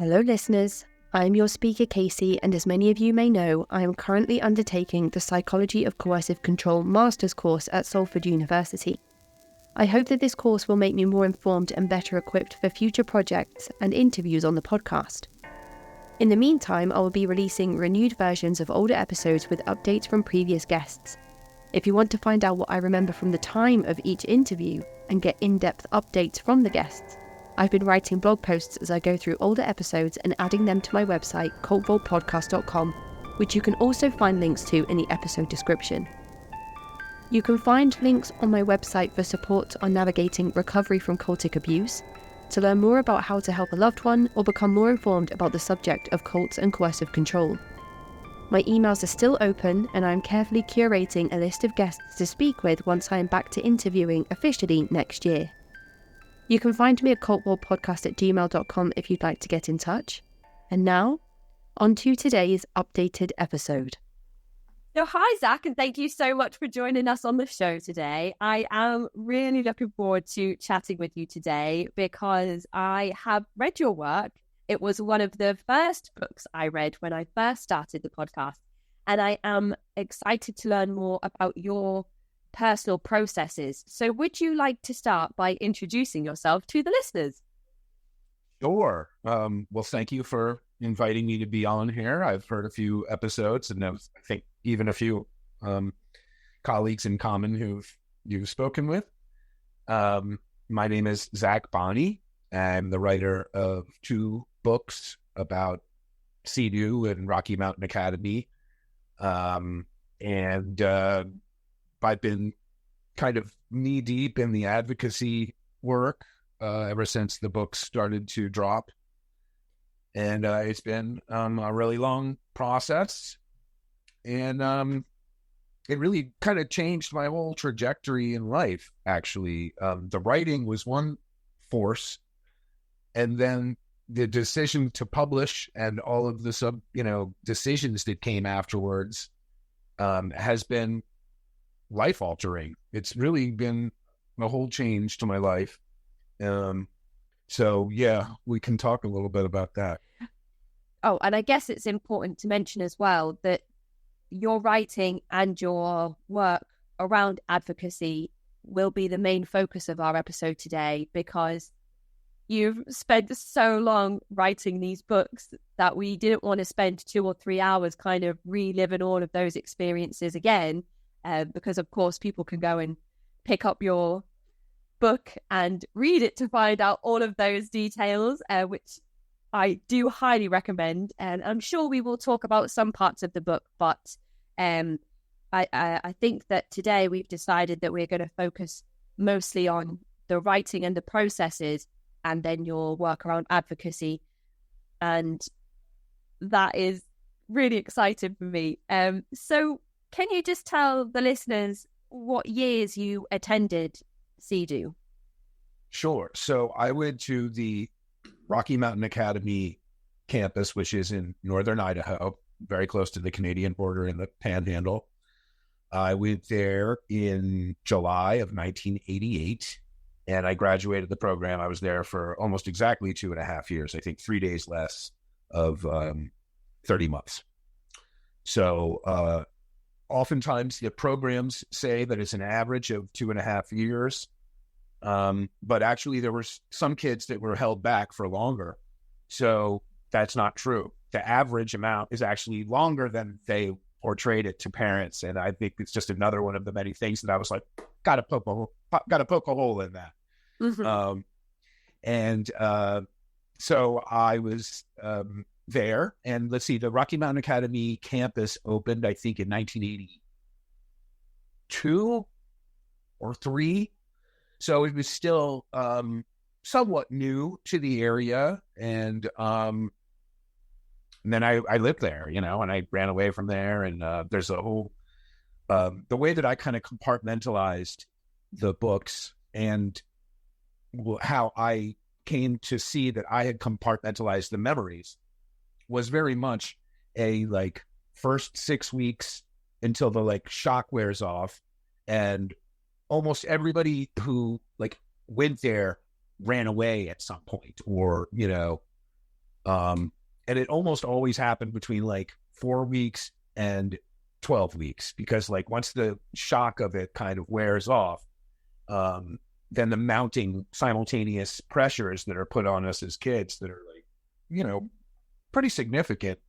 Hello listeners, I am your speaker Casey, and as many of you may know, I am currently undertaking the Psychology of Coercive Control Master's course at Salford University. I hope that this course will make me more informed and better equipped for future projects and interviews on the podcast. In the meantime, I will be releasing renewed versions of older episodes with updates from previous guests. If you want to find out what I remember from the time of each interview and get in-depth updates from the guests, I've been writing blog posts as I go through older episodes and adding them to my website, cultvaultpodcast.com, which you can also find links to in the episode description. You can find links on my website for support on navigating recovery from cultic abuse, to learn more about how to help a loved one, or become more informed about the subject of cults and coercive control. My emails are still open, and I am carefully curating a list of guests to speak with once I am back to interviewing officially next year. You can find me at cultvaultpodcast@gmail.com if you'd like to get in touch. And now, on to today's updated episode. So hi, Zack, and thank you so much for joining us on the show today. I am really looking forward to chatting with you today because I have read your work. It was one of the first books I read when I first started the podcast, and I am excited to learn more about your personal processes. So would you like to start by introducing yourself to the listeners? Sure. Well, thank you for inviting me to be on here. I've heard a few episodes, and I think even a few colleagues in common you've spoken with. My name is Zack Bonnie. I'm the writer of 2 books about CEDU and Rocky Mountain Academy. And I've been kind of knee-deep in the advocacy work ever since the books started to drop. And it's been a really long process. And it really kind of changed my whole trajectory in life, actually. The writing was one force. And then the decision to publish and all of the decisions that came afterwards has been life-altering. It's really been a whole change to my life. So yeah, we can talk a little bit about that. Oh, and I guess it's important to mention as well that your writing and your work around advocacy will be the main focus of our episode today, because you've spent so long writing these books that we didn't want to spend 2 or 3 hours kind of reliving all of those experiences again, because of course people can go and pick up your book and read it to find out all of those details, which I do highly recommend. And I'm sure we will talk about some parts of the book, but I think that today we've decided that we're going to focus mostly on the writing and the processes, and then your work around advocacy. And that is really exciting for me. So can you just tell the listeners what years you attended CEDU? Sure. So I went to the Rocky Mountain Academy campus, which is in northern Idaho, very close to the Canadian border in the Panhandle. I went there in July of 1988, and I graduated the program. I was there for almost exactly 2.5 years, I think 3 days less of 30 months. So oftentimes the programs say that it's an average of 2.5 years. But actually there were some kids that were held back for longer. So that's not true. The average amount is actually longer than they portrayed it to parents. And I think it's just another one of the many things that I was like, gotta poke a hole in that. Mm-hmm. So I was there, and let's see, the Rocky Mountain Academy campus opened, I think, in 1982 or 3. So it was still somewhat new to the area. And then I lived there, and I ran away from there. And there's a whole, the way that I kind of compartmentalized the books and how I came to see that I had compartmentalized the memories was very much a first 6 weeks until the shock wears off, and almost everybody who went there ran away at some point, or And it almost always happened between like 4 weeks and 12 weeks, because like once the shock of it kind of wears off, then the mounting simultaneous pressures that are put on us as kids that are like, you know, pretty significant.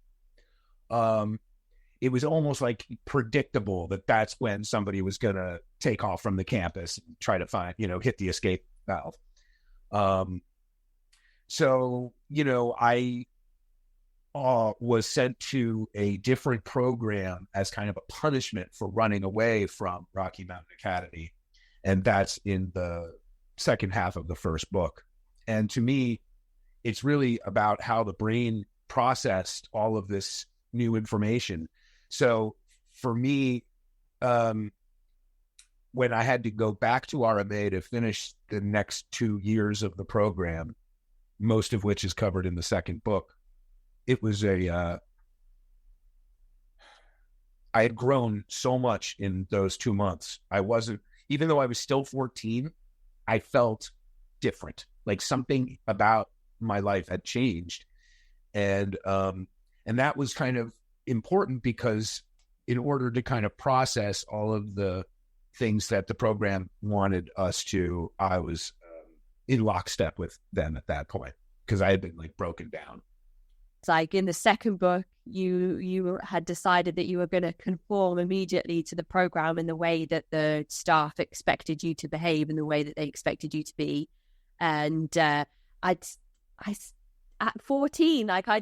It was almost like predictable that that's when somebody was going to take off from the campus and try to find, you know, hit the escape valve. So, you know, I was sent to a different program as kind of a punishment for running away from Rocky Mountain Academy. And that's in the second half of the first book. And to me, it's really about how the brain processed all of this new information. So for me, when I had to go back to RMA to finish the next 2 years of the program, most of which is covered in the second book, it was I had grown so much in those 2 months. Even though I was still 14, I felt different. Like something about my life had changed. And that was kind of important, because in order to kind of process all of the things that the program wanted us to, I was in lockstep with them at that point, because I had been like broken down. It's like in the second book, you had decided that you were going to conform immediately to the program in the way that the staff expected you to behave, in the way that they expected you to be. And I at 14, like I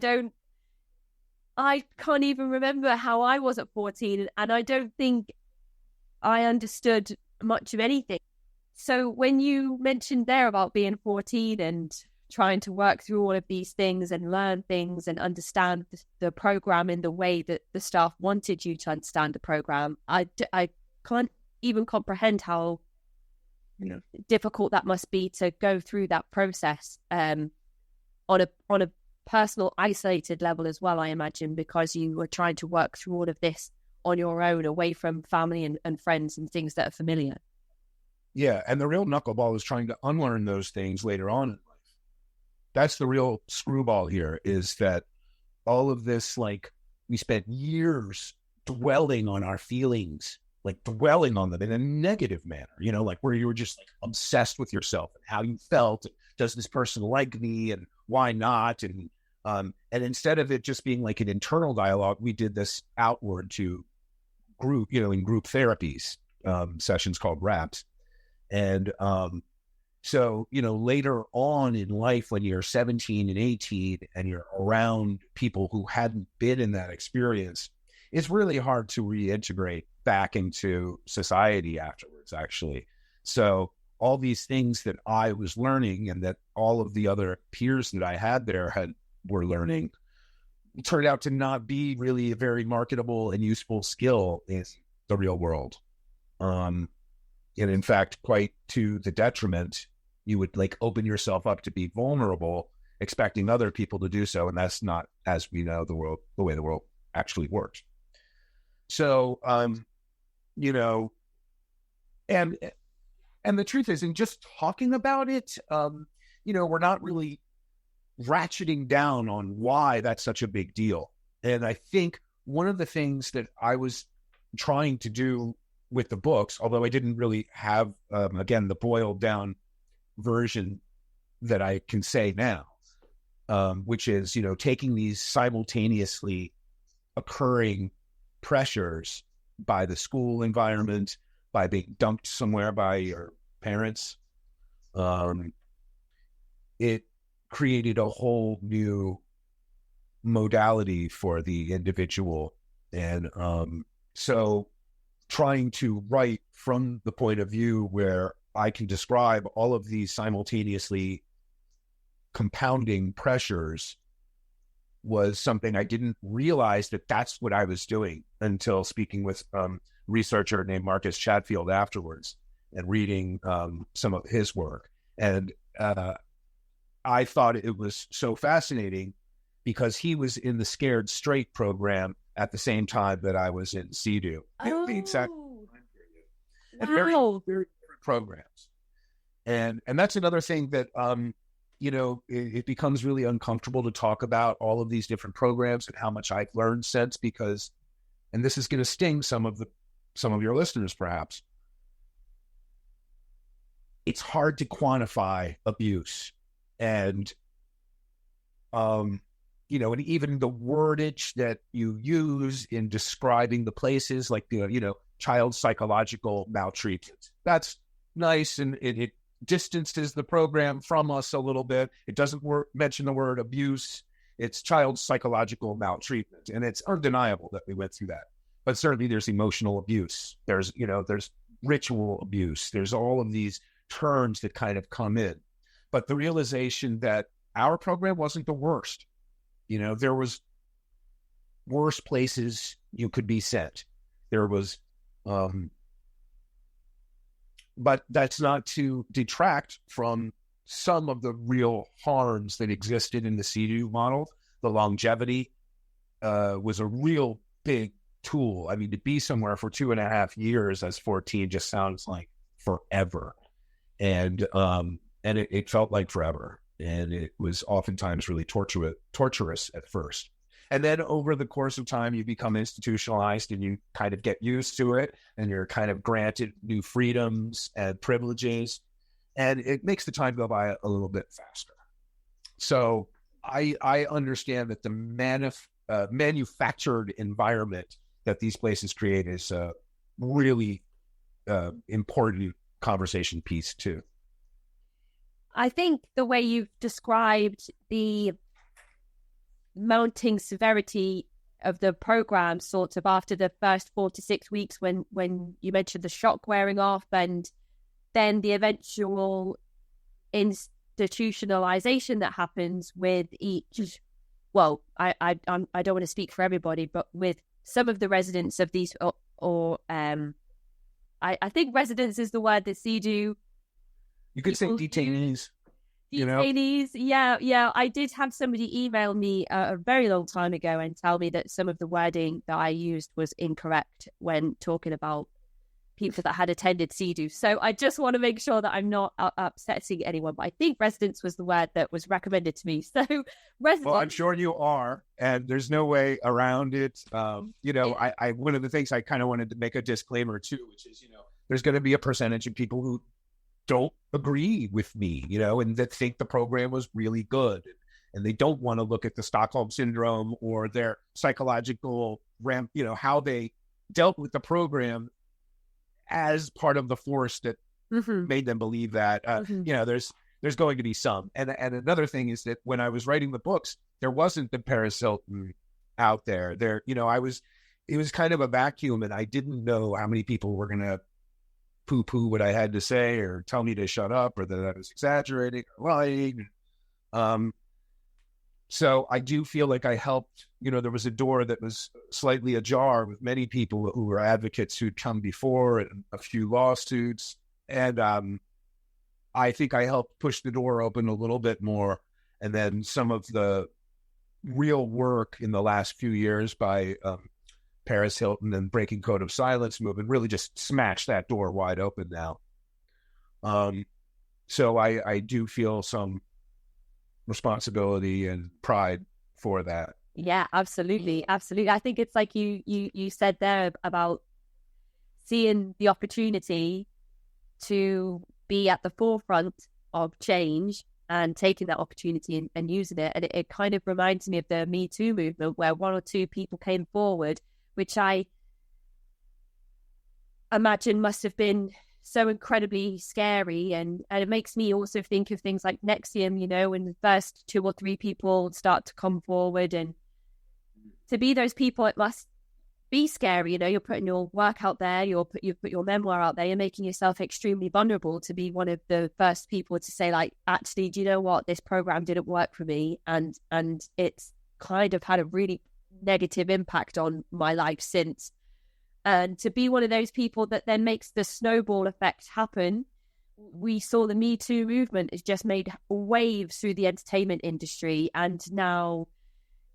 can't even remember how I was at 14, and I don't think I understood much of anything. So when you mentioned there about being 14 and trying to work through all of these things and learn things and understand the program in the way that the staff wanted you to understand the program, I can't even comprehend how difficult that must be to go through that process on a personal, isolated level as well, I imagine, because you were trying to work through all of this on your own, away from family and friends and things that are familiar. Yeah, and the real knuckleball is trying to unlearn those things later on in life. That's the real screwball here, is that all of this, like, we spent years dwelling on our feelings, like dwelling on them in a negative manner, you know, like where you were just like obsessed with yourself and how you felt. Does this person like me, and why not? And instead of it just being like an internal dialogue, we did this outward to group, you know, in group therapies, sessions called RAPs. And so, you know, later on in life, when you're 17 and 18 and you're around people who hadn't been in that experience, it's really hard to reintegrate back into society afterwards, actually. So all these things that I was learning and that all of the other peers that I had there were learning turned out to not be really a very marketable and useful skill in the real world. And in fact, quite to the detriment. You would like open yourself up to be vulnerable, expecting other people to do so. And that's not, as we know, the way the world actually works. So, you know, and the truth is, in just talking about it, you know, we're not really ratcheting down on why that's such a big deal. And I think one of the things that I was trying to do with the books, although I didn't really have, again, the boiled down version that I can say now, which is, you know, taking these simultaneously occurring pressures by the school environment, by being dumped somewhere by your parents, it created a whole new modality for the individual. And so trying to write from the point of view where I can describe all of these simultaneously compounding pressures was something I didn't realize that that's what I was doing until speaking with a researcher named Marcus Chatfield afterwards and reading some of his work. And I thought it was so fascinating because he was in the Scared Straight program at the same time that I was in CEDU. Oh, the exact time period. And wow. very different programs. And that's another thing that it becomes really uncomfortable to talk about all of these different programs and how much I've learned since, because, and this is going to sting some of your listeners perhaps, it's hard to quantify abuse. And, and even the wordage that you use in describing the places, like child psychological maltreatment, that's nice, and it distances the program from us a little bit. It doesn't mention the word abuse. It's child psychological maltreatment, and it's undeniable that we went through that. But certainly there's emotional abuse. There's ritual abuse. There's all of these terms that kind of come in. But the realization that our program wasn't the worst. There was worse places you could be sent. There was, but that's not to detract from some of the real harms that existed in the CEDU model. The longevity was a real big tool. I mean, to be somewhere for 2.5 years as 14 just sounds like forever. And it felt like forever. And it was oftentimes really torturous at first. And then over the course of time, you become institutionalized and you kind of get used to it, and you're kind of granted new freedoms and privileges, and it makes the time go by a little bit faster. So I understand that the manufactured environment that these places create is a really important conversation piece too. I think the way you've described the mounting severity of the program, sort of after the first 4 to 6 weeks, when you mentioned the shock wearing off, and then the eventual institutionalization that happens with each. Well, I don't want to speak for everybody, but with some of the residents of these, I think residents is the word that CEDU. You could say detainees. Detainees, yeah. I did have somebody email me a very long time ago and tell me that some of the wording that I used was incorrect when talking about people that had attended CEDU. So I just want to make sure that I'm not upsetting anyone. But I think residents was the word that was recommended to me. So residents. Well, I'm sure you are, and there's no way around it. I one of the things I kind of wanted to make a disclaimer too, which is, there's going to be a percentage of people who don't agree with me, and that think the program was really good, and they don't want to look at the Stockholm syndrome or their psychological how they dealt with the program as part of the force that made them believe that. There's going to be some, and another thing is that when I was writing the books, there wasn't the Paris Hilton out there. It was kind of a vacuum, and I didn't know how many people were going to poo-poo what I had to say or tell me to shut up or that I was exaggerating or lying. So I do feel like I helped, there was a door that was slightly ajar with many people who were advocates who'd come before and a few lawsuits. And I think I helped push the door open a little bit more. And then some of the real work in the last few years by Paris Hilton and Breaking Code of Silence movement really just smashed that door wide open now. So I do feel some responsibility and pride for that. Yeah, absolutely. I think it's like you said there about seeing the opportunity to be at the forefront of change and taking that opportunity and using it. And it kind of reminds me of the Me Too movement, where 1 or 2 people came forward, which I imagine must have been so incredibly scary. And it makes me also think of things like NXIVM, when the first 2 or 3 people start to come forward. And to be those people, it must be scary. You're putting your work out there, you've put your memoir out there, you're making yourself extremely vulnerable to be one of the first people to say, like, actually, do you know what? This program didn't work for me. And it's kind of had a really negative impact on my life since. And to be one of those people that then makes the snowball effect happen. We saw the Me Too movement has just made waves through the entertainment industry, and now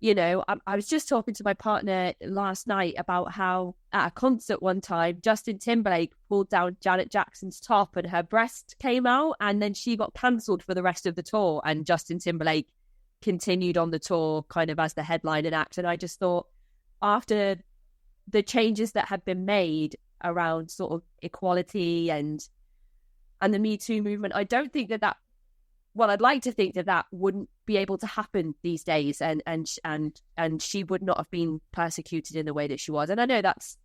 I was just talking to my partner last night about how at a concert one time, Justin Timberlake pulled down Janet Jackson's top and her breast came out, and then she got cancelled for the rest of the tour, and Justin Timberlake continued on the tour kind of as the headlining act. And I just thought, after the changes that have been made around sort of equality and the Me Too movement, I don't think that well, I'd like to think that wouldn't be able to happen these days, and she would not have been persecuted in the way that she was. And I know that's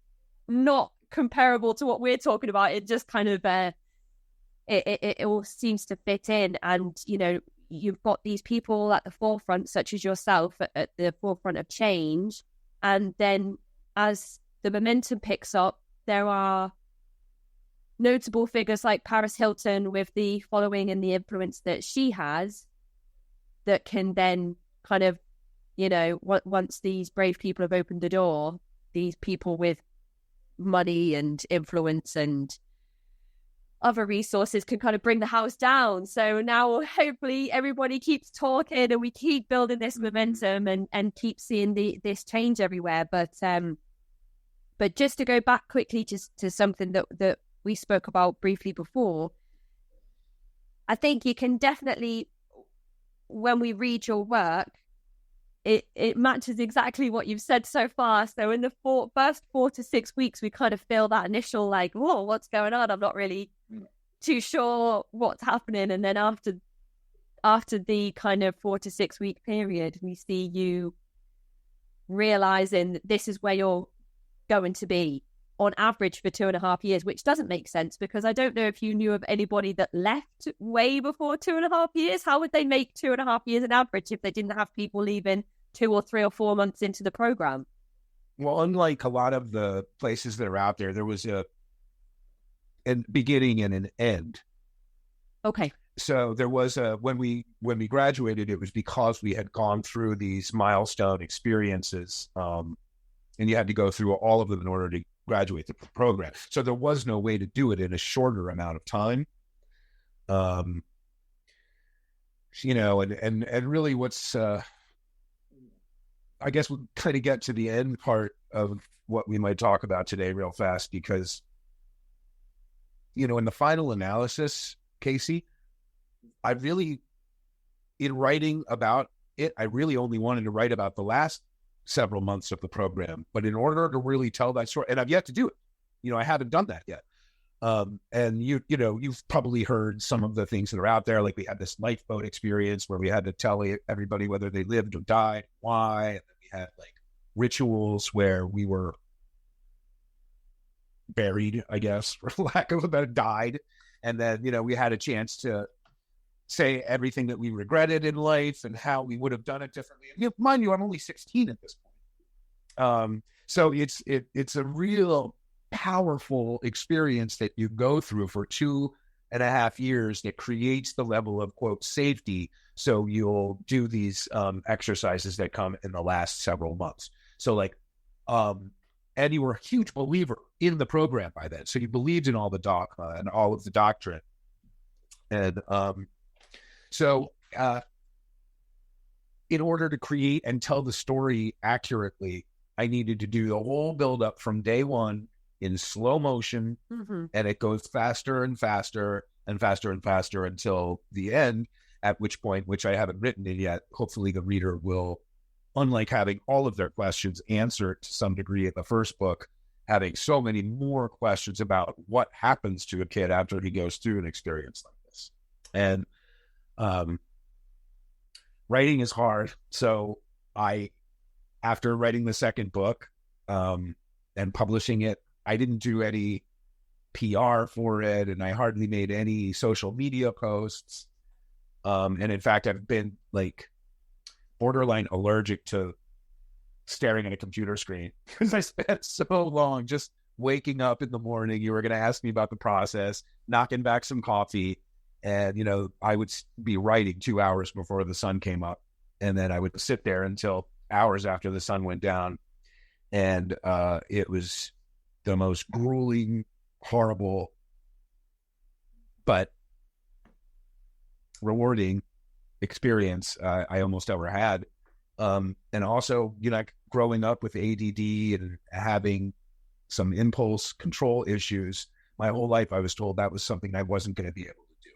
not comparable to what we're talking about. It just kind of it all seems to fit in. And you've got these people at the forefront, such as yourself, at the forefront of change. And then as the momentum picks up, there are notable figures like Paris Hilton with the following and the influence that she has that can then kind of, once these brave people have opened the door, these people with money and influence and other resources can kind of bring the house down. So now hopefully everybody keeps talking and we keep building this momentum and keep seeing this change everywhere. But just to go back quickly just to something that we spoke about briefly before, I think you can definitely, when we read your work, it matches exactly what you've said so far. So in the first 4 to 6 weeks, we kind of feel that initial like, whoa, what's going on? I'm not really too sure what's happening. And then after the kind of 4 to 6 week period, we see you realizing that this is where you're going to be on average for 2.5 years, which doesn't make sense because I don't know if you knew of anybody that left way before 2.5 years. How would they make 2.5 years an average if they didn't have people leaving 2 or 3 or 4 months into the program? Well, unlike a lot of the places that are out there, there was a beginning and an end. Okay. So there was when we graduated, it was because we had gone through these milestone experiences, and you had to go through all of them in order to graduate the program. So there was no way to do it in a shorter amount of time. And really what's, I guess we'll kind of get to the end part of what we might talk about today real fast, because, in the final analysis, Casey, in writing about it, I really only wanted to write about the last several months of the program, but in order to really tell that story, and I've yet to do it, I haven't done that yet. And you've probably heard some of the things that are out there. Like we had this lifeboat experience where we had to tell everybody whether they lived or died, why. And then we had like rituals where we were buried, I guess, for lack of a better, died. And then, we had a chance to say everything that we regretted in life and how we would have done it differently. And mind you, I'm only 16 at this point. So it's a real powerful experience that you go through for 2.5 years that creates the level of, quote, safety. So you'll do these exercises that come in the last several months. So and you were a huge believer in the program by then. So you believed in all the dogma and all of the doctrine. And so in order to create and tell the story accurately, I needed to do the whole buildup from day one in slow motion, and it goes faster and faster and faster and faster until the end, at which point, which I haven't written it yet, hopefully the reader will, unlike having all of their questions answered to some degree in the first book, having so many more questions about what happens to a kid after he goes through an experience like this. And writing is hard. So after writing the second book and publishing it, I didn't do any PR for it, and I hardly made any social media posts. And in fact, I've been borderline allergic to staring at a computer screen because I spent so long just waking up in the morning. You were going to ask me about the process, knocking back some coffee, and, I would be writing 2 hours before the sun came up. And then I would sit there until hours after the sun went down. And it was the most grueling, horrible, but rewarding experience I almost ever had. And also, growing up with ADD and having some impulse control issues, my whole life I was told that was something I wasn't going to be able to do.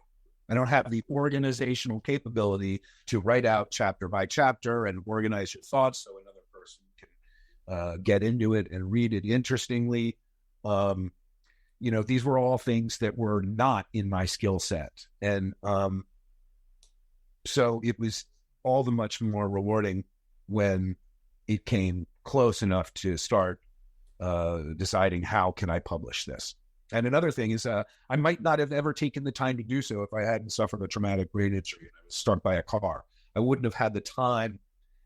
I don't have the organizational capability to write out chapter by chapter and organize your thoughts so another person can get into it and read it interestingly. These were all things that were not in my skill set. And so it was all the much more rewarding when it came close enough to start deciding how can I publish this. And another thing is I might not have ever taken the time to do so if I hadn't suffered a traumatic brain injury and I was struck by a car. I wouldn't have had the time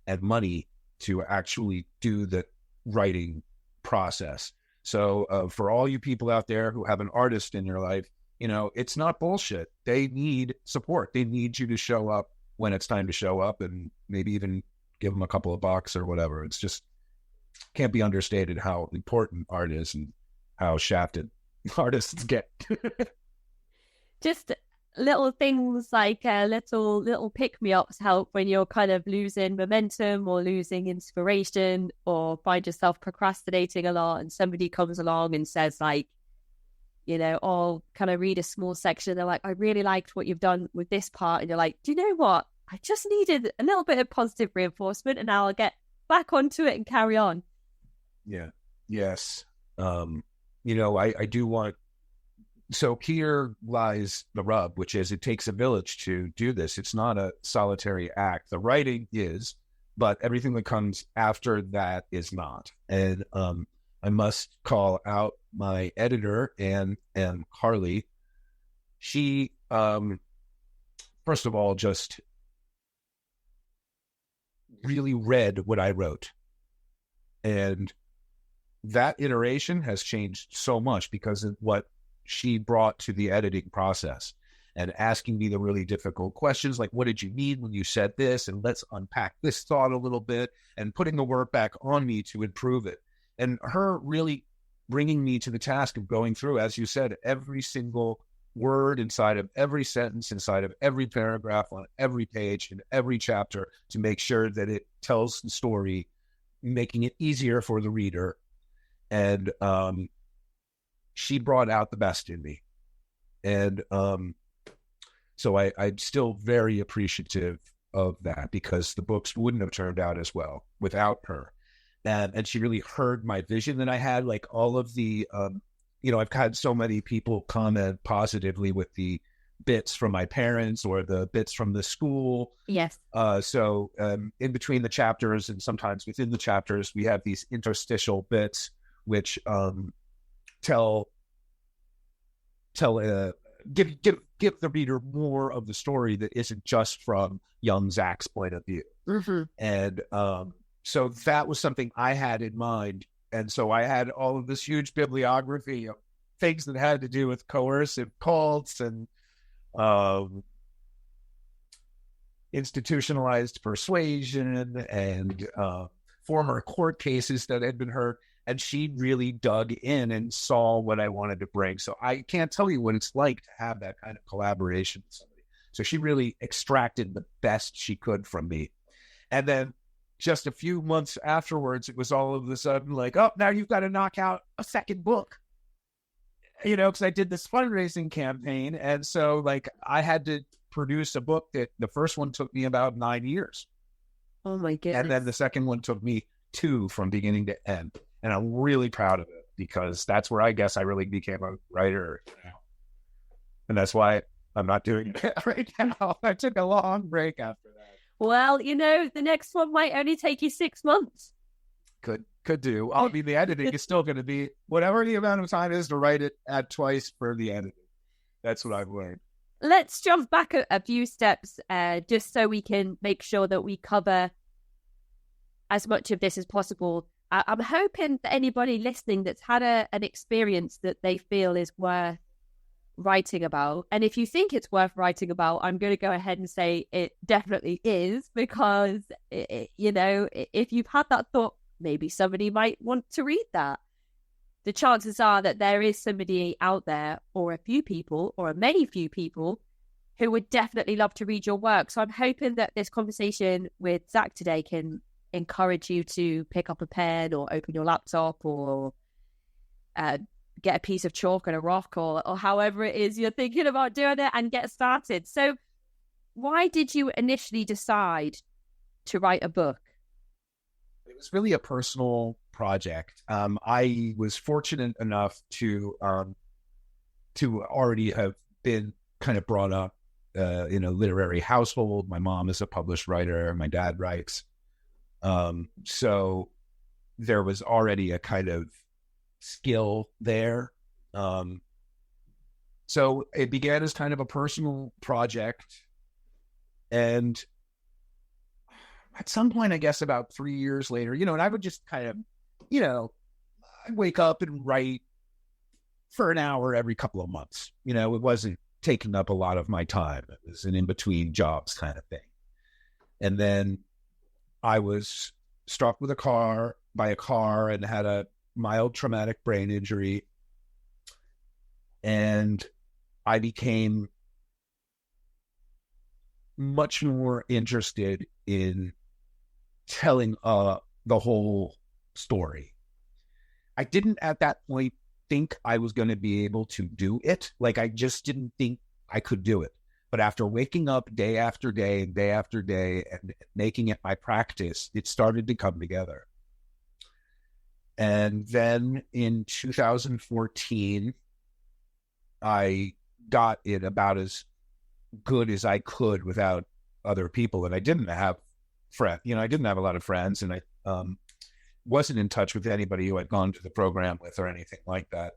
and money to actually do the writing process. So for all you people out there who have an artist in your life, it's not bullshit. They need support. They need you to show up when it's time to show up, and maybe even give them a couple of bucks or whatever. It's just can't be understated how important art is and how shafted artists get. Just little things like little pick-me-ups help when you're kind of losing momentum or losing inspiration or find yourself procrastinating a lot, and somebody comes along and says like, oh, can I read a small section? They're like, I really liked what you've done with this part. And you're like, do you know what? I just needed a little bit of positive reinforcement and now I'll get back onto it and carry on. Yeah. Yes. I do want, so here lies the rub, which is it takes a village to do this. It's not a solitary act. The writing is, but everything that comes after that is not. And I must call out my editor and Harley. She, first of all, just really read what I wrote. And that iteration has changed so much because of what she brought to the editing process and asking me the really difficult questions like, what did you mean when you said this? And let's unpack this thought a little bit, and putting the work back on me to improve it. And her really bringing me to the task of going through, as you said, every single word inside of every sentence, inside of every paragraph, on every page, in every chapter, to make sure that it tells the story, making it easier for the reader. And she brought out the best in me. And so I'm still very appreciative of that, because the books wouldn't have turned out as well without her. And she really heard my vision that I had, like all of the, I've had so many people comment positively with the bits from my parents or the bits from the school. Yes. So in between the chapters and sometimes within the chapters, we have these interstitial bits which give the reader more of the story that isn't just from young Zack's point of view. Mm-hmm. And so that was something I had in mind. And so I had all of this huge bibliography of things that had to do with coercive cults and institutionalized persuasion and former court cases that had been heard. And she really dug in and saw what I wanted to bring. So I can't tell you what it's like to have that kind of collaboration with somebody. So she really extracted the best she could from me. And then just a few months afterwards, it was all of a sudden like, oh, now you've got to knock out a second book, because I did this fundraising campaign. And so like I had to produce a book that the first one took me about 9 years. Oh my goodness. And then the second one took me 2 from beginning to end. And I'm really proud of it, because that's where I guess I really became a writer. And that's why I'm not doing it right now. I took a long break after that. Well, the next one might only take you 6 months. Could do. I mean, the editing is still going to be whatever the amount of time is to write it, add twice for the editing. That's what I've learned. Let's jump back a few steps just so we can make sure that we cover as much of this as possible. I'm hoping that anybody listening that's had an experience that they feel is worth writing about, and if you think it's worth writing about, I'm going to go ahead and say it definitely is, because, if you've had that thought, maybe somebody might want to read that. The chances are that there is somebody out there, or a few people, or a many few people, who would definitely love to read your work. So I'm hoping that this conversation with Zack today can encourage you to pick up a pen or open your laptop or get a piece of chalk and a rock or however it is you're thinking about doing it and get started. So why did you initially decide to write a book? It was really a personal project. I was fortunate enough to already have been kind of brought up in a literary household. My mom is a published writer. My dad writes. So there was already a kind of skill there. So it began as kind of a personal project. And at some point, I guess about 3 years later, and I would just kind of, I'd wake up and write for an hour every couple of months. It wasn't taking up a lot of my time. It was an in-between jobs kind of thing. And then I was struck by a car and had a mild traumatic brain injury. And I became much more interested in telling the whole story. I didn't at that point think I was going to be able to do it. Like, I just didn't think I could do it. But after waking up day after day and day after day and making it my practice, it started to come together. And then in 2014, I got it about as good as I could without other people. And I didn't have friends, I didn't have a lot of friends, and I wasn't in touch with anybody who had gone to the program with or anything like that.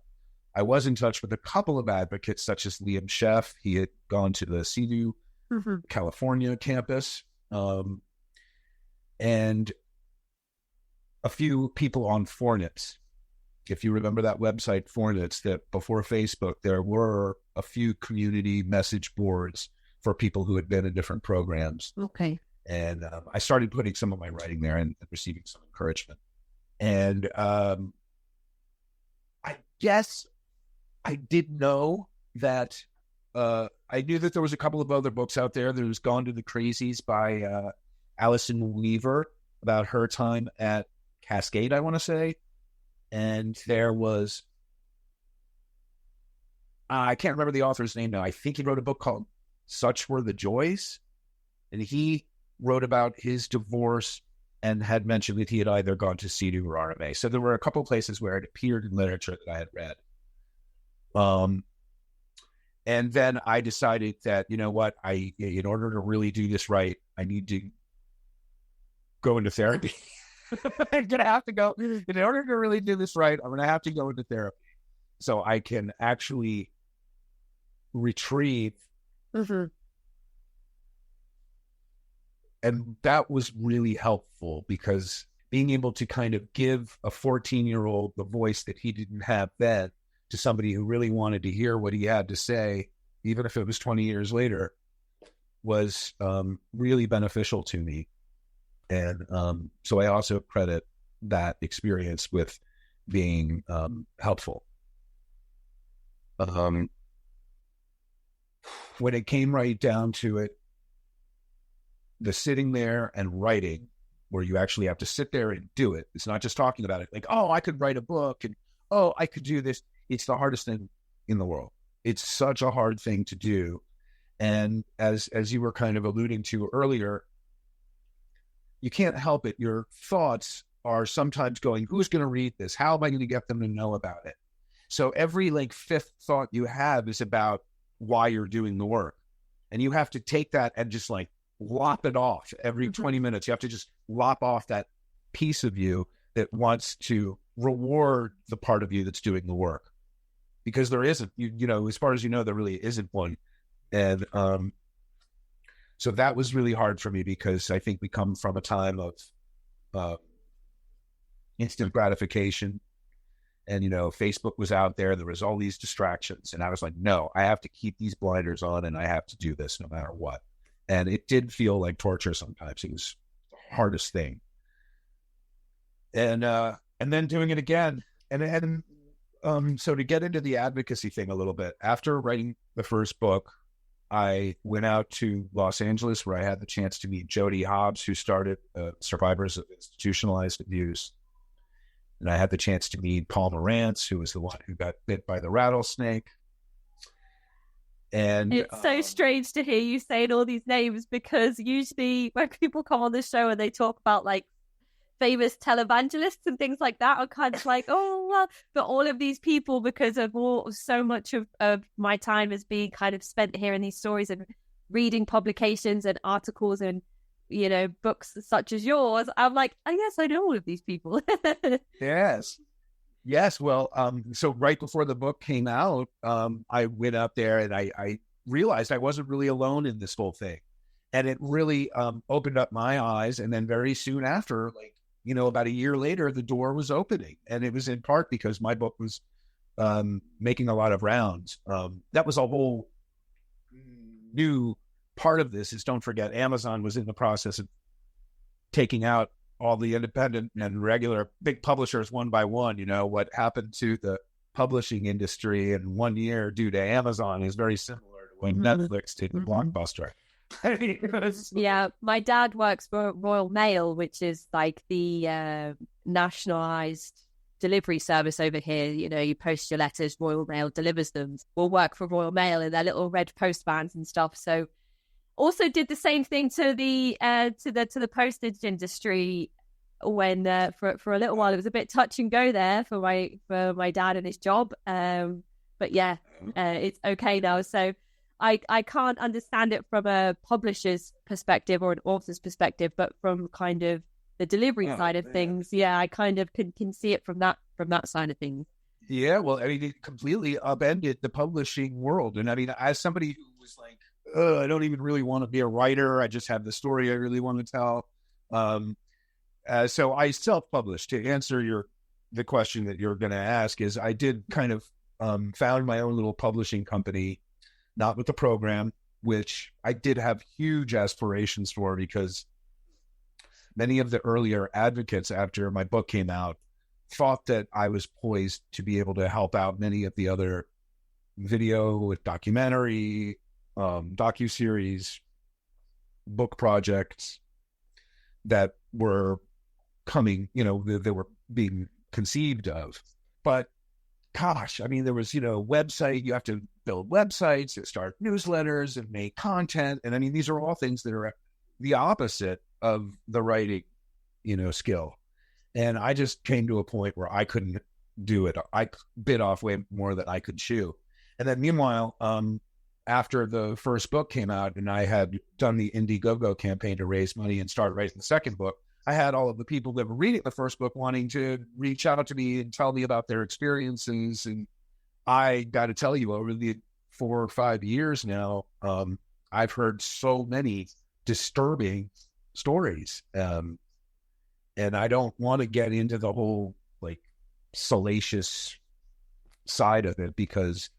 I was in touch with a couple of advocates, such as Liam Sheff. He had gone to the CEDU California campus, and a few people on Fornits. If you remember that website, Fornits, that before Facebook, there were a few community message boards for people who had been in different programs. Okay. And I started putting some of my writing there and receiving some encouragement. And I guess I did know that I knew that there was a couple of other books out there. There was Gone to the Crazies by Allison Weaver about her time at Cascade, I want to say. And there was, I can't remember the author's name now. I think he wrote a book called Such Were the Joys. And he wrote about his divorce and had mentioned that he had either gone to CEDU or RMA. So there were a couple of places where it appeared in literature that I had read. And then I decided that, in order to really do this right, I need to go into therapy. I'm going to have to go. In order to really do this right, I'm going to have to go into therapy so I can actually retrieve. And that was really helpful, because being able to kind of give a 14-year-old the voice that he didn't have then to somebody who really wanted to hear what he had to say, even if it was 20 years later, was really beneficial to me. And so I also credit that experience with being helpful. When it came right down to it, the sitting there and writing, where you actually have to sit there and do it. It's not just talking about it. Like, oh, I could write a book, and oh, I could do this. It's the hardest thing in the world. It's such a hard thing to do. And as you were kind of alluding to earlier, you can't help it. Your thoughts are sometimes going, who's going to read this? How am I going to get them to know about it? So every fifth thought you have is about why you're doing the work. And you have to take that and just lop it off every 20 minutes. You have to just lop off that piece of you that wants to reward the part of you that's doing the work. Because there isn't, as far as you know, there really isn't one. And so that was really hard for me, because I think we come from a time of instant gratification. And, Facebook was out there. There was all these distractions. And I was like, no, I have to keep these blinders on, and I have to do this no matter what. And it did feel like torture sometimes. It was the hardest thing. And then doing it again. So to get into the advocacy thing a little bit, after writing the first book, I went out to Los Angeles, where I had the chance to meet Jody Hobbs, who started Survivors of Institutionalized Abuse. And I had the chance to meet Paul Morantz, who was the one who got bit by the rattlesnake. And it's so strange to hear you saying all these names, because usually when people come on the show and they talk about like famous televangelists and things like that, are kind of like, oh, well, but all of these people, because of so much of my time has been kind of spent hearing these stories and reading publications and articles and, you know, books such as yours, I'm like, I guess I know all of these people. Yes. Well, so right before the book came out, I went up there and I realized I wasn't really alone in this whole thing. And it really opened up my eyes. And then very soon after, like, you know, about a year later, the door was opening. And it was in part because my book was making a lot of rounds. That was a whole new part of this. Is, don't forget, Amazon was in the process of taking out all the independent and regular big publishers one by one. You know, what happened to the publishing industry in 1 year due to Amazon is very similar to what Netflix did with Blockbuster. Yeah, my dad works for Royal Mail, which is like the nationalized delivery service over here. You know, you post your letters, Royal Mail delivers them. We'll work for Royal Mail in their little red postbands and stuff. So also did the same thing to the postage industry when for a little while. It was a bit touch and go there for my dad and his job. But yeah, it's okay now. So I can't understand it from a publisher's perspective or an author's perspective, but from kind of the delivery side of things, yeah, I kind of can see it from that side of things. Yeah, well, I mean, it completely upended the publishing world. And I mean, as somebody who was like, I don't even really want to be a writer, I just have the story I really want to tell. So I self-published. To answer the question that you're going to ask, is I did kind of found my own little publishing company, not with the program, which I did have huge aspirations for, because many of the earlier advocates after my book came out thought that I was poised to be able to help out many of the other video, documentary, docuseries, book projects that were coming, you know, they were being conceived of. But gosh, I mean, there was, you know, website, you have to build websites and start newsletters and make content. And I mean, these are all things that are the opposite of the writing, you know, skill. And I just came to a point where I couldn't do it. I bit off way more than I could chew. And then meanwhile, after the first book came out and I had done the Indiegogo campaign to raise money and start writing the second book, I had all of the people that were reading the first book wanting to reach out to me and tell me about their experiences. And I got to tell you, over the 4 or 5 years now, I've heard so many disturbing stories. And I don't want to get into the whole like salacious side of it, because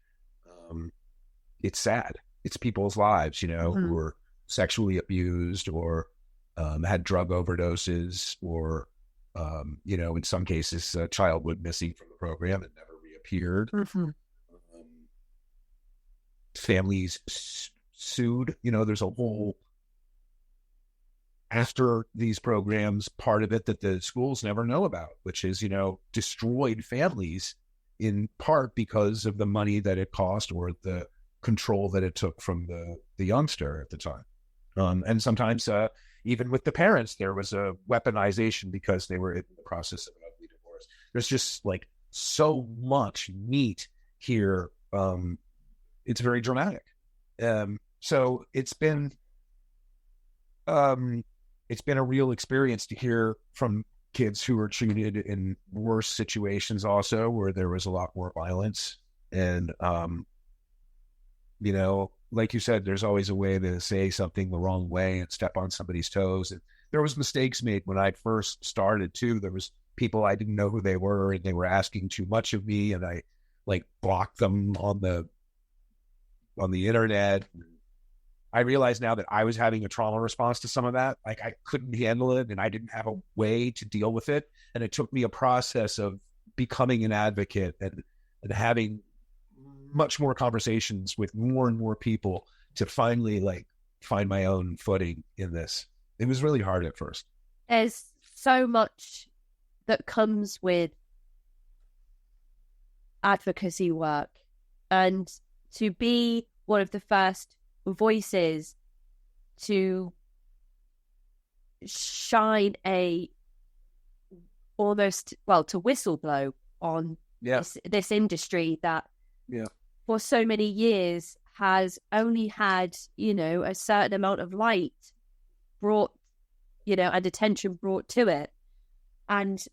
it's sad. It's people's lives, you know, who were sexually abused or had drug overdoses, or, you know, in some cases, a child went missing from the program and never reappeared. Families sued. You know, there's a whole, after these programs, part of it that the schools never know about, which is, you know, destroyed families in part because of the money that it cost or the control that it took from the youngster at the time. And sometimes even with the parents, there was a weaponization because they were in the process of an ugly divorce. There's just like so much meat here. It's very dramatic. So it's been a real experience to hear from kids who were treated in worse situations also, where there was a lot more violence. And, you know, like you said, there's always a way to say something the wrong way and step on somebody's toes. And there was mistakes made when I first started too. There was people I didn't know who they were, and they were asking too much of me, and I like blocked them on the internet. I realize now that I was having a trauma response to some of that. Like I couldn't handle it, and I didn't have a way to deal with it. And it took me a process of becoming an advocate and having much more conversations with more and more people to finally like find my own footing in this. It was really hard at first. There's so much that comes with advocacy work, and to be one of the first voices to shine to whistleblow on this industry that for so many years has only had, a certain amount of light brought, and attention brought to it. And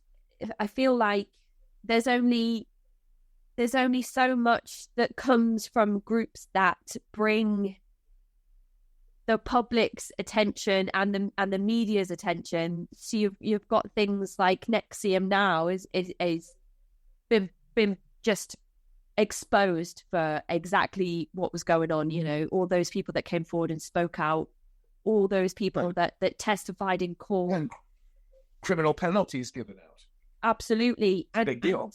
I feel like there's only so much that comes from groups that bring the public's attention and the media's attention. So you've got things like NXIVM now is been just exposed for exactly what was going on. All those people that came forward and spoke out, all those people that testified in court, and criminal penalties given out. Absolutely, it's a big deal.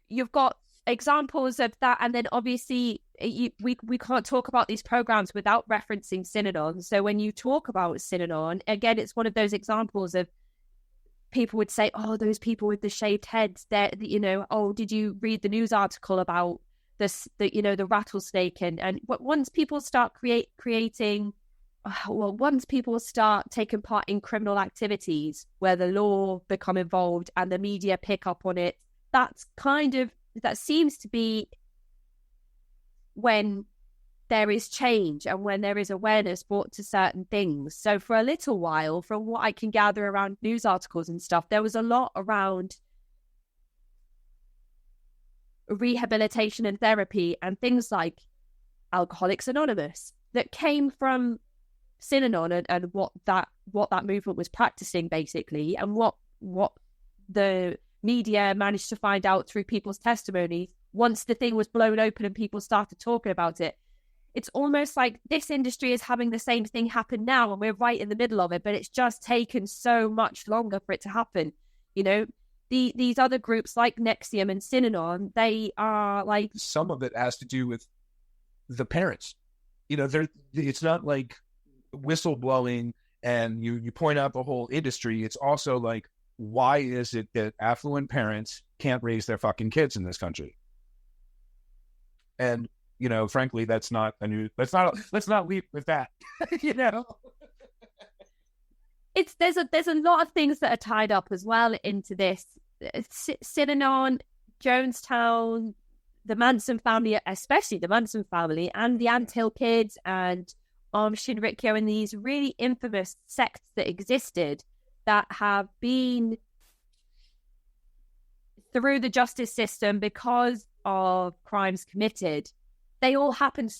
You've got examples of that, and then obviously we can't talk about these programs without referencing Synanon. So when you talk about Synanon, again, it's one of those examples of people would say, "Oh, those people with the shaved heads, oh, did you read the news article about this? The rattlesnake?" And once people start once people start taking part in criminal activities where the law become involved and the media pick up on it, that seems to be when there is change and when there is awareness brought to certain things. So for a little while, from what I can gather around news articles and stuff, there was a lot around rehabilitation and therapy and things like Alcoholics Anonymous that came from Synanon and what that movement was practicing, basically, and what the media managed to find out through people's testimonies once the thing was blown open and people started talking about it. It's almost like this industry is having the same thing happen now, and we're right in the middle of it, but it's just taken so much longer for it to happen. These other groups like NXIVM and Synanon, they are like... Some of it has to do with the parents. It's not like whistleblowing and you point out the whole industry. It's also like, why is it that affluent parents can't raise their fucking kids in this country? And, frankly, let's not lead with that. There's a lot of things that are tied up as well into this. Synanon, Jonestown, the Manson family, especially the Manson family, and the Anthill kids, and Shinrikyo, and these really infamous sects that existed that have been through the justice system because of crimes committed. They all happened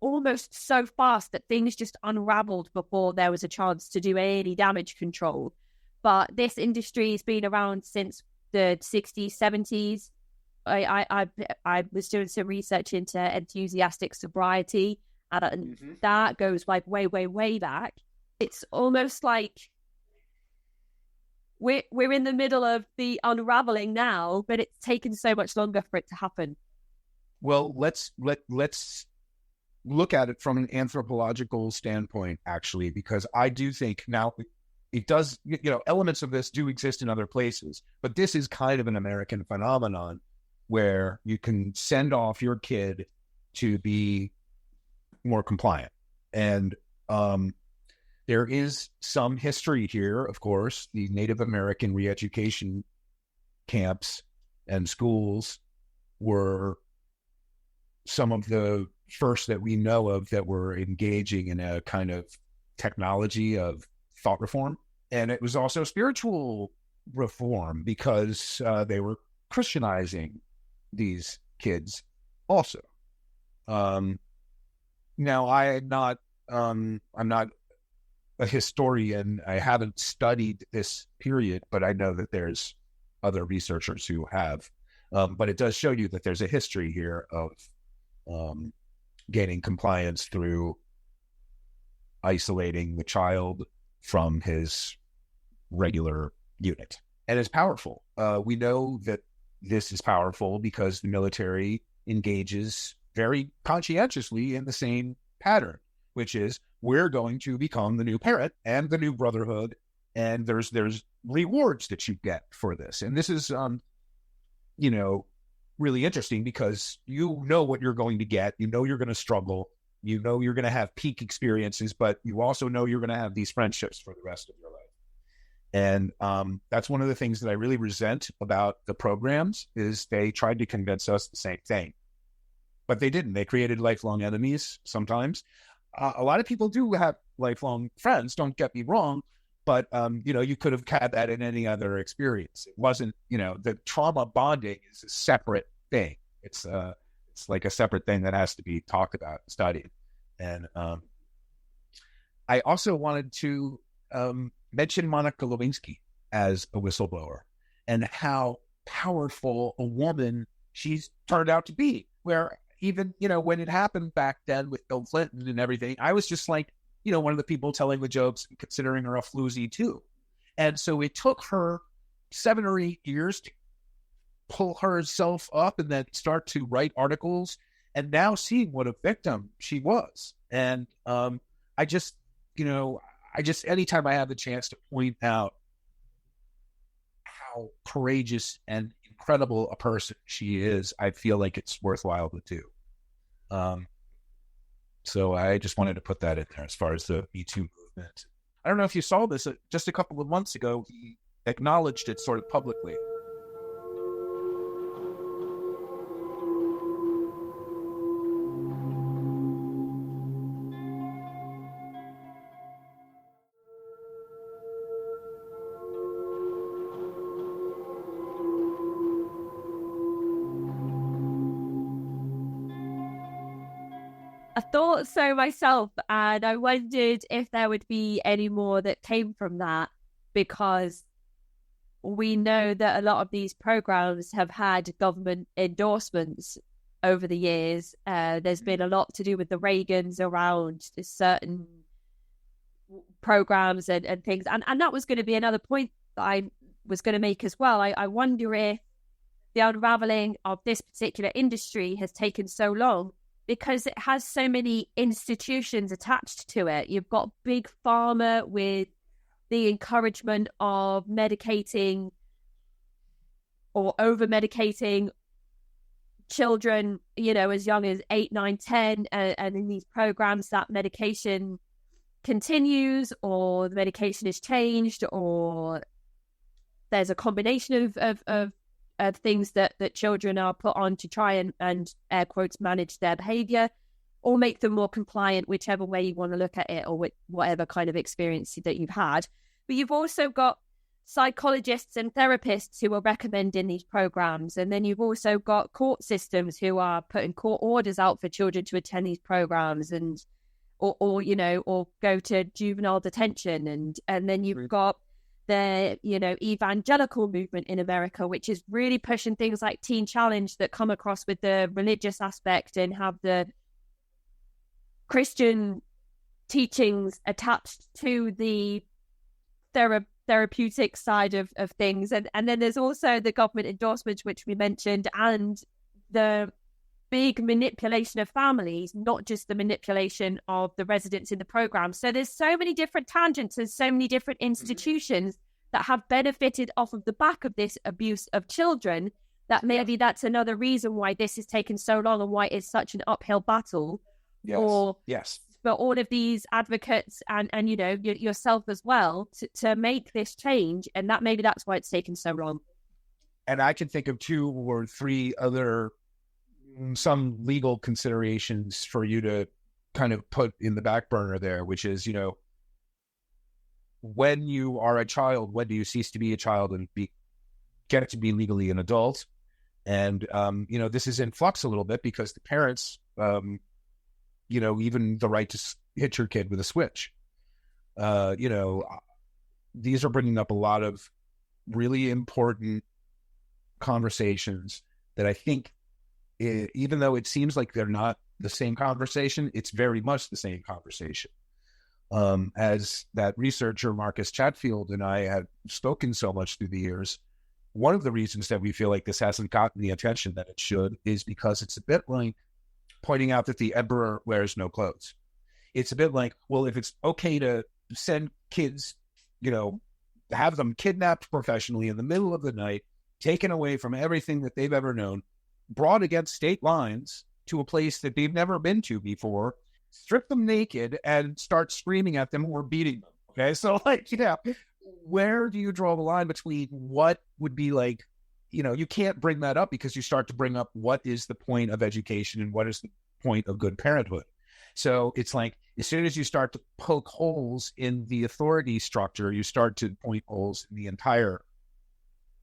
almost so fast that things just unraveled before there was a chance to do any damage control. But this industry has been around since the 60s, 70s. I was doing some research into enthusiastic sobriety, and that goes like way, way, way back. It's almost like we're in the middle of the unraveling now, but it's taken so much longer for it to happen. Well, let's look at it from an anthropological standpoint, actually, because I do think now it does, elements of this do exist in other places, but this is kind of an American phenomenon where you can send off your kid to be more compliant. And there is some history here, of course. The Native American re-education camps and schools were some of the first that we know of that were engaging in a kind of technology of thought reform. And it was also spiritual reform because they were Christianizing these kids also. Now, I'm not a historian. I haven't studied this period, but I know that there's other researchers who have. But it does show you that there's a history here of gaining compliance through isolating the child from his regular unit. And it's powerful. We know that this is powerful because the military engages very conscientiously in the same pattern, which is we're going to become the new parent and the new brotherhood, and there's rewards that you get for this. And this is, really interesting because you know what you're going to get. You know you're going to struggle. You know you're going to have peak experiences, but you also know you're going to have these friendships for the rest of your life. And that's one of the things that I really resent about the programs is they tried to convince us the same thing. But they didn't. They created lifelong enemies sometimes. A lot of people do have lifelong friends, don't get me wrong, but, you could have had that in any other experience. It wasn't, the trauma bonding is a separate thing. It's like a separate thing that has to be talked about, studied. And I also wanted to mention Monica Lewinsky as a whistleblower and how powerful a woman she's turned out to be, where even, when it happened back then with Bill Clinton and everything, I was just like, one of the people telling the jokes, considering her a floozy too. And so it took her 7 or 8 years to pull herself up and then start to write articles, and now seeing what a victim she was. And I just anytime I have the chance to point out how courageous and incredible a person she is, I feel like it's worthwhile to do. So I just wanted to put that in there as far as the Me Too movement. I don't know if you saw this just a couple of months ago. He acknowledged it sort of publicly. I thought so myself, and I wondered if there would be any more that came from that, because we know that a lot of these programs have had government endorsements over the years. There's been a lot to do with the Reagans around certain programs and things, and that was going to be another point that I was going to make as well. I wonder if the unraveling of this particular industry has taken so long because it has so many institutions attached to it. You've got big pharma with the encouragement of medicating or over-medicating children, as young as 8, 9, 10, and in these programs that medication continues, or the medication is changed, or there's a combination of things that children are put on to try and air quotes manage their behavior or make them more compliant, whichever way you want to look at it, or whatever kind of experience that you've had. But you've also got psychologists and therapists who are recommending these programs, and then you've also got court systems who are putting court orders out for children to attend these programs and or go to juvenile detention, and then you've got the evangelical movement in America, which is really pushing things like Teen Challenge that come across with the religious aspect and have the Christian teachings attached to the therapeutic side of things. And then there's also the government endorsements, which we mentioned, and the big manipulation of families, not just the manipulation of the residents in the program. So there's so many different tangents and so many different institutions that have benefited off of the back of this abuse of children, that maybe that's another reason why this has taken so long and why it's such an uphill battle. Yes. For all of these advocates and yourself as well to make this change, and that's why it's taken so long. And I can think of 2 or 3 other some legal considerations for you to kind of put in the back burner there, which is, when you are a child, when do you cease to be a child and get to be legally an adult? And, this is in flux a little bit because the parents, even the right to hit your kid with a switch, these are bringing up a lot of really important conversations that I think, even though it seems like they're not the same conversation, it's very much the same conversation. As that researcher, Marcus Chatfield, and I have spoken so much through the years, one of the reasons that we feel like this hasn't gotten the attention that it should is because it's a bit like pointing out that the emperor wears no clothes. it's a bit like, well, if it's okay to send kids, have them kidnapped professionally in the middle of the night, taken away from everything that they've ever known, brought against state lines to a place that they've never been to before, strip them naked and start screaming at them or beating them. Okay. So where do you draw the line between what would be like, you can't bring that up because you start to bring up what is the point of education and what is the point of good parenthood. So it's like, as soon as you start to poke holes in the authority structure, you start to point holes in the entire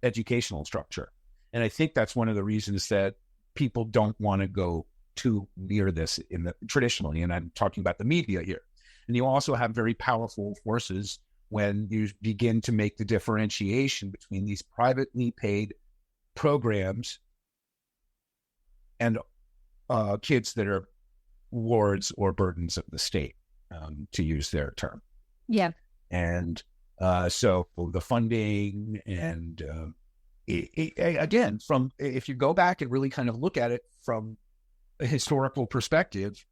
educational structure. And I think that's one of the reasons that people don't want to go too near this traditionally. And I'm talking about the media here. And you also have very powerful forces when you begin to make the differentiation between these privately paid programs and kids that are wards or burdens of the state, to use their term. Yeah. And so the funding and again, if you go back and really kind of look at it from a historical perspective,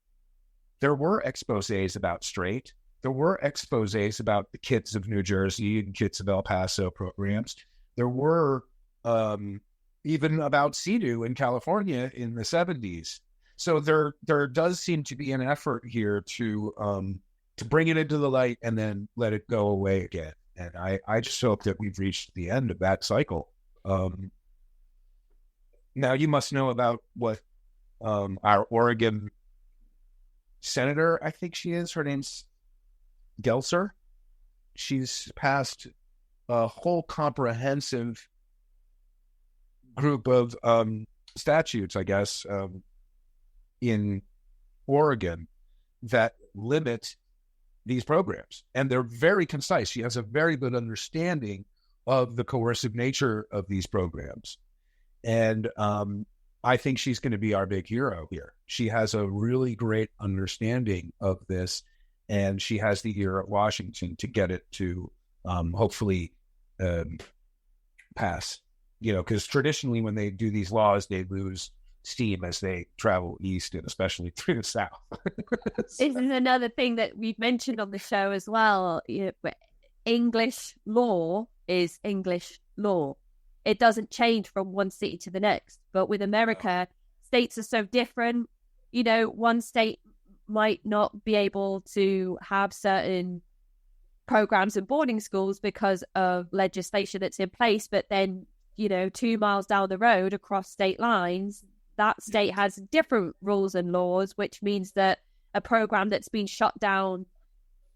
there were exposés about straight. There were exposés about the kids of New Jersey and kids of El Paso programs. There were even about CEDU in California in the 70s. So there does seem to be an effort here to bring it into the light and then let it go away again. And I just hope that we've reached the end of that cycle. Now you must know about what our Oregon senator, I think she is, her name's Gelser. She's passed a whole comprehensive group of statutes, I guess, in Oregon that limit these programs. And they're very concise. She has a very good understanding of the coercive nature of these programs. And I think she's going to be our big hero here. She has a really great understanding of this, and she has the ear at Washington to get it to hopefully pass. Because traditionally when they do these laws, they lose steam as they travel east and especially through the south. This is another thing that we've mentioned on the show as well. English law is English law. It doesn't change from one city to the next. But with America, states are so different. One state might not be able to have certain programs in boarding schools because of legislation that's in place. But then, 2 miles down the road across state lines, that state has different rules and laws, which means that a program that's been shut down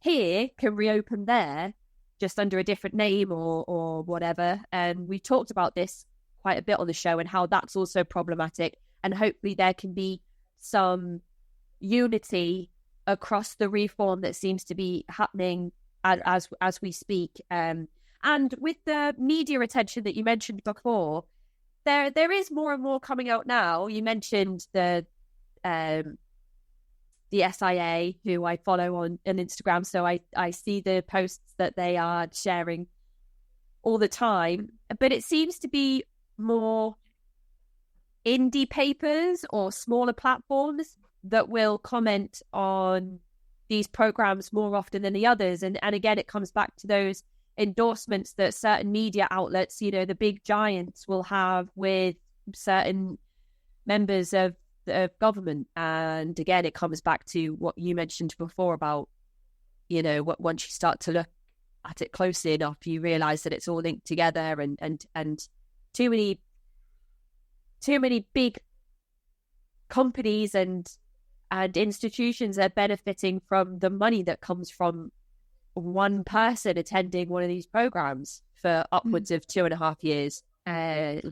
here can reopen there, just under a different name or whatever. And we talked about this quite a bit on the show and how that's also problematic. And hopefully there can be some unity across the reform that seems to be happening as we speak. And with the media attention that you mentioned before, there is more and more coming out now. You mentioned the SIA, who I follow on Instagram, so I see the posts that they are sharing all the time. But it seems to be more indie papers or smaller platforms that will comment on these programs more often than the others. And again, it comes back to those endorsements that certain media outlets, the big giants, will have with certain members of government. And again, it comes back to what you mentioned before about, once you start to look at it closely enough, you realize that it's all linked together, and too many big companies and institutions are benefiting from the money that comes from one person attending one of these programs for upwards of 2.5 years,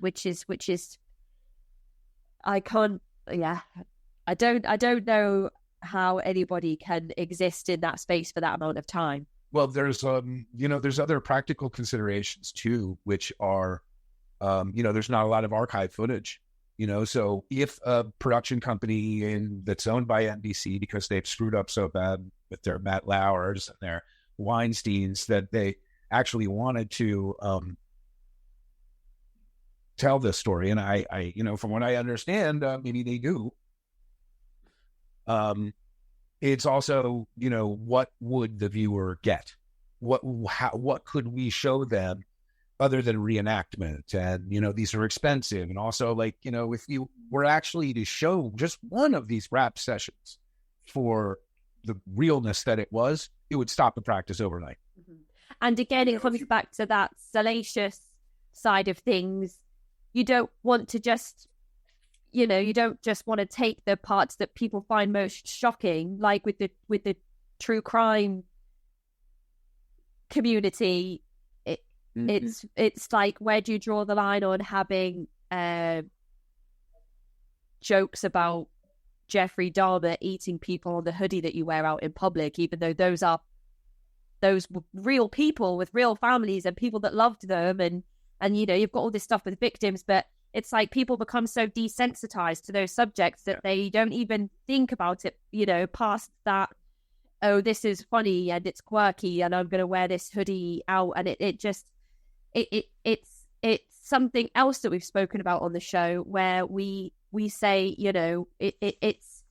which is I don't know how anybody can exist in that space for that amount of time. Well, there's other practical considerations too, which are there's not a lot of archive footage. So if a production company that's owned by NBC, because they've screwed up so bad with their Matt Lauers and their Weinsteins, that they actually wanted to tell this story, and I from what I understand, maybe they do. it's also, what would the viewer get? What could we show them other than reenactment? And, these are expensive. And also, like, if you were actually to show just one of these rap sessions for the realness that it would stop the practice overnight. Mm-hmm. And again, it comes back to that salacious side of things. You don't want to just, you don't just want to take the parts that people find most shocking, like with the true crime community. It's like, where do you draw the line on having jokes about Jeffrey Dahmer eating people on the hoodie that you wear out in public, even though those real people with real families and people that loved them, and you've got all this stuff with victims, but it's like people become so desensitized to those subjects that they don't even think about it, past that, oh, this is funny and it's quirky and I'm going to wear this hoodie out. And it's something else that we've spoken about on the show, where we say, it's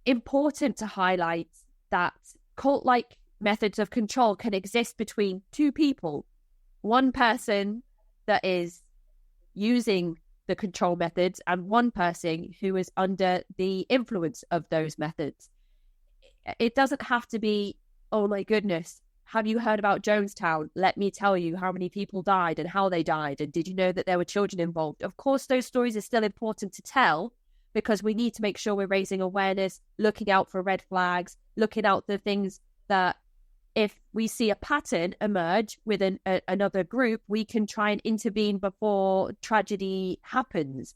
important to highlight that cult-like methods of control can exist between two people. One person that is using the control methods and one person who is under the influence of those methods. It doesn't have to be, oh my goodness, have you heard about Jonestown? Let me tell you how many people died and how they died. And did you know that there were children involved? Of course, those stories are still important to tell, because we need to make sure we're raising awareness, looking out for red flags, looking out the things that, if we see a pattern emerge within another group, we can try and intervene before tragedy happens.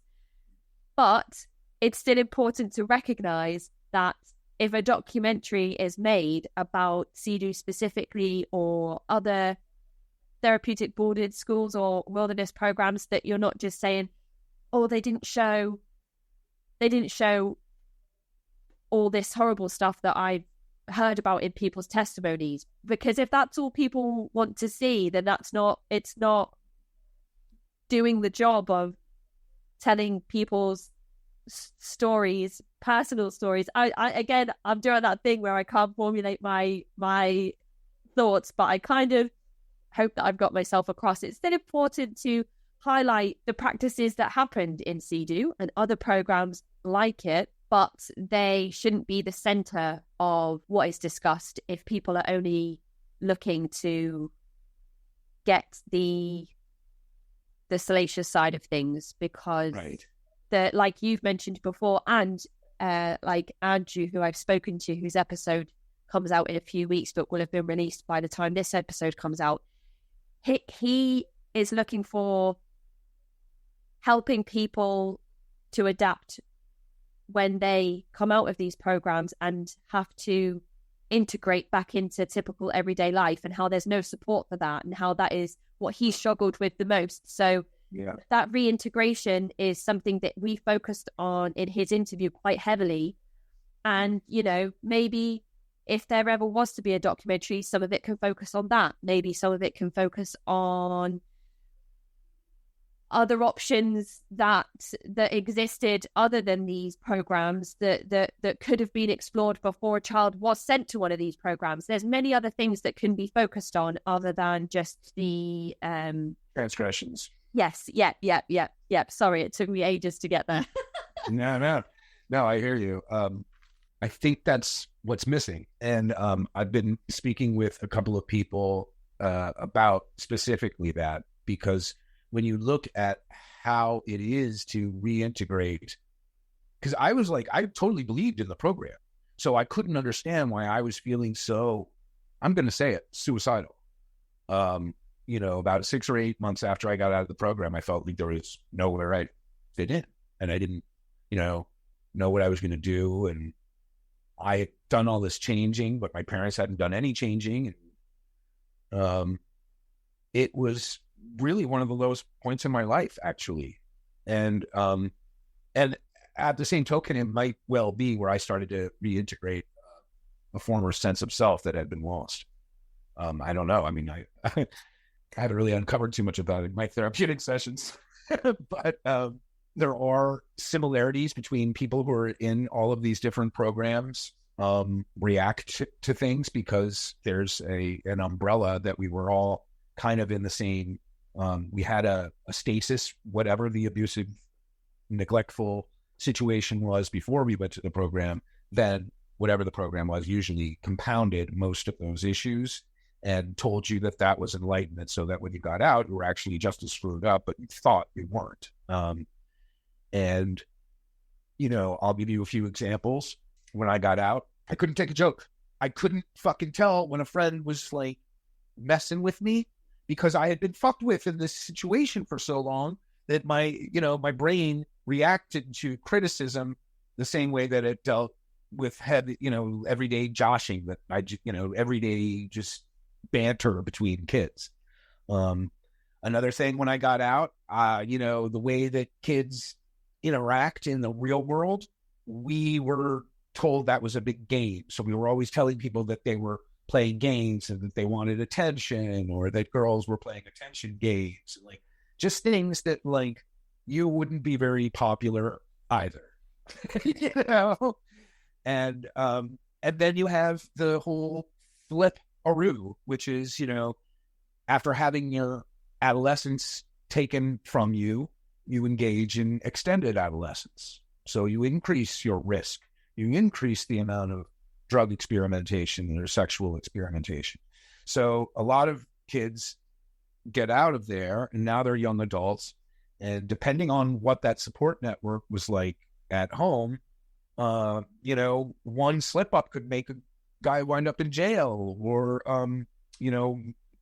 But it's still important to recognize that if a documentary is made about CEDU specifically, or other therapeutic boarded schools or wilderness programs, that you're not just saying, oh, they didn't show all this horrible stuff that I've heard about in people's testimonies. Because if that's all people want to see, then it's not doing the job of telling people's stories, personal stories. I'm doing that thing where I can't formulate my thoughts, but I kind of hope that I've got myself across. It's still important to highlight the practices that happened in CEDU and other programs like it, but they shouldn't be the center of what is discussed if people are only looking to get the salacious side of things. Because like you've mentioned before, and like Andrew, who I've spoken to, whose episode comes out in a few weeks but will have been released by the time this episode comes out, he is looking for helping people to adapt when they come out of these programs and have to integrate back into typical everyday life, and how there's no support for that, and how that is what he struggled with the most. So that reintegration is something that we focused on in his interview quite heavily. And, maybe if there ever was to be a documentary, some of it can focus on that. Maybe some of it can focus on other options that existed other than these programs that could have been explored before a child was sent to one of these programs. There's many other things that can be focused on other than just the transgressions. Yes. Yep. Sorry, it took me ages to get there. No, I hear you. I think that's what's missing. And I've been speaking with a couple of people about specifically that, because when you look at how it is to reintegrate, because I was like, I totally believed in the program. So I couldn't understand why I was feeling so, I'm going to say it, suicidal. About 6 or 8 months after I got out of the program, I felt like there was nowhere I fit in. And I didn't, know what I was going to do. And I had done all this changing, but my parents hadn't done any changing. And it was really one of the lowest points in my life, actually. And at the same token, it might well be where I started to reintegrate a former sense of self that had been lost. I don't know. I mean, I haven't really uncovered too much about it in my therapeutic sessions, but there are similarities between people who are in all of these different programs react to things, because there's an umbrella that we were all kind of in the same. We had a stasis, whatever the abusive, neglectful situation was before we went to the program, then whatever the program was usually compounded most of those issues and told you that that was enlightenment, so that when you got out, you were actually just as screwed up, but you thought you weren't. And, you know, I'll give you a few examples. When I got out, I couldn't take a joke. I couldn't fucking tell when a friend was like messing with me, because I had been fucked with in this situation for so long that my brain reacted to criticism the same way that it dealt with everyday joshing, that everyday just banter between kids. Another thing, when I got out, the way that kids interact in the real world, we were told that was a big game. So we were always telling people that they were playing games and that they wanted attention, or that girls were playing attention games, and like just things that like you wouldn't be very popular either. And then you have the whole flip-aroo, which is, after having your adolescence taken from you, you engage in extended adolescence. So you increase your risk. You increase the amount of drug experimentation or sexual experimentation. So a lot of kids get out of there, and now they're young adults. And depending on what that support network was like at home, one slip up could make a guy wind up in jail, or,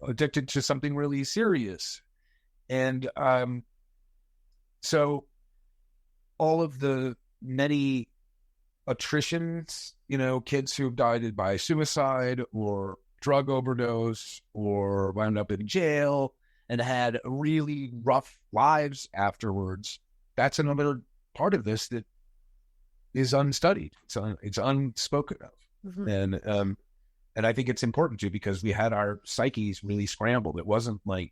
addicted to something really serious. And so all of the many attritions, kids who've died by suicide or drug overdose or wound up in jail and had really rough lives afterwards, that's another part of this that is unstudied. It's unspoken of. Mm-hmm. And I think it's important to, because we had our psyches really scrambled. It wasn't like,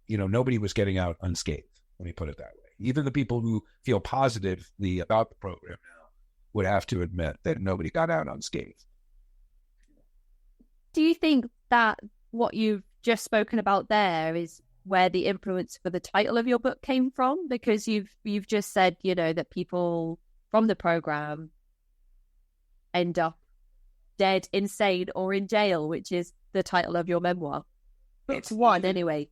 nobody was getting out unscathed. Let me put it that way. Even the people who feel positively about the program now would have to admit that nobody got out unscathed. Do you think that what you've just spoken about there is where the influence for the title of your book came from? Because you've just said, that people from the program end up dead, insane, or in jail, which is the title of your memoir. It's one, anyway.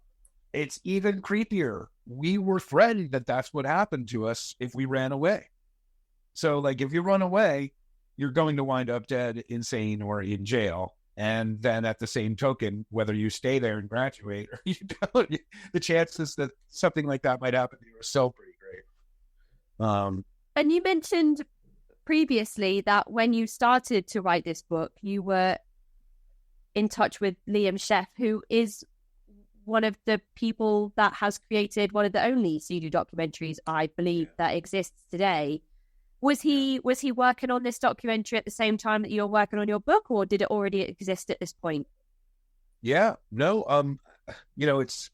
It's even creepier. We were threatened that that's what happened to us if we ran away. So, like, if you run away, you're going to wind up dead, insane, or in jail. And then at the same token, whether you stay there and graduate or you don't, the chances that something like that might happen to you are so pretty great. And you mentioned previously that when you started to write this book, you were in touch with Liam Sheff, who is one of the people that has created one of the only CEDU documentaries, I believe, that exists today. Was he working on this documentary at the same time that you were working on your book, or did it already exist at this point? Yeah, no, it's,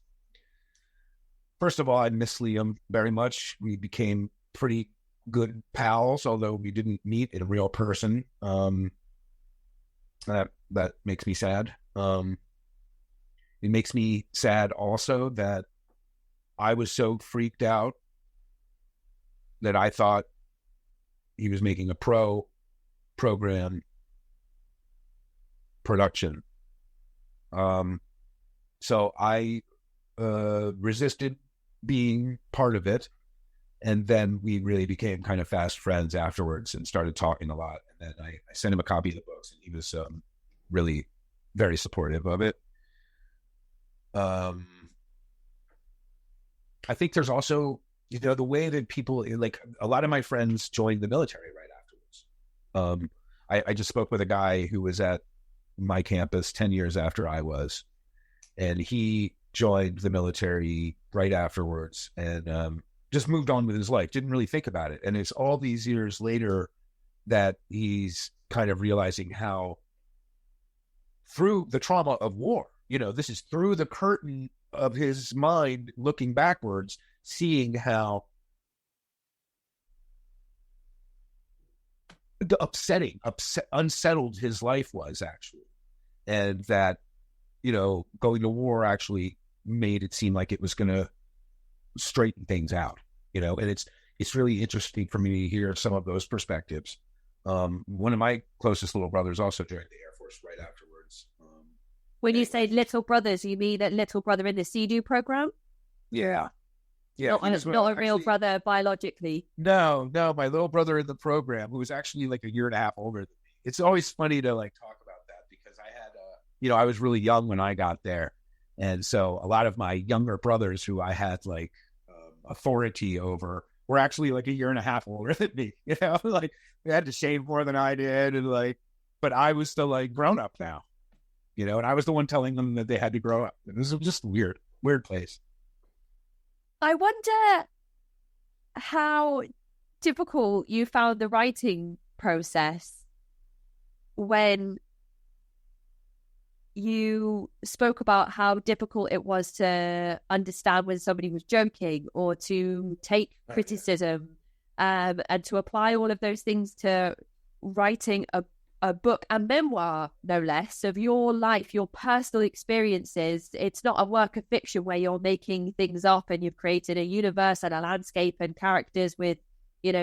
first of all, I miss Liam very much. We became pretty good pals, although we didn't meet in a real person. That makes me sad. It makes me sad also that I was so freaked out that I thought he was making a program production. So I resisted being part of it. And then we really became kind of fast friends afterwards and started talking a lot. And then I sent him a copy of the books, and he was really very supportive of it. I think there's also, the way that people, like, a lot of my friends joined the military right afterwards. I just spoke with a guy who was at my campus 10 years after I was, and he joined the military right afterwards and just moved on with his life, didn't really think about it. And it's all these years later that he's kind of realizing how, through the trauma of war, this is through the curtain of his mind looking backwards, seeing how unsettled his life was actually. And that, going to war actually made it seem like it was going to straighten things out, and it's really interesting for me to hear some of those perspectives. One of my closest little brothers also joined the Air Force right afterwards. When you say little brothers, you mean a little brother in the CEDU program? Yeah. Not a real brother biologically. No, my little brother in the program, who was actually like a year and a half older than me. It's always funny to like talk about that because I had, I was really young when I got there. And so a lot of my younger brothers who I had like authority over were actually like a year and a half older than me, like they had to shave more than I did. And but I was still like grown up now, and I was the one telling them that they had to grow up. And this was just weird place. I wonder how difficult you found the writing process when you spoke about how difficult it was to understand when somebody was joking or to take criticism and to apply all of those things to writing a book, a memoir, no less, of your life, your personal experiences. It's not a work of fiction where you're making things up and you've created a universe and a landscape and characters with,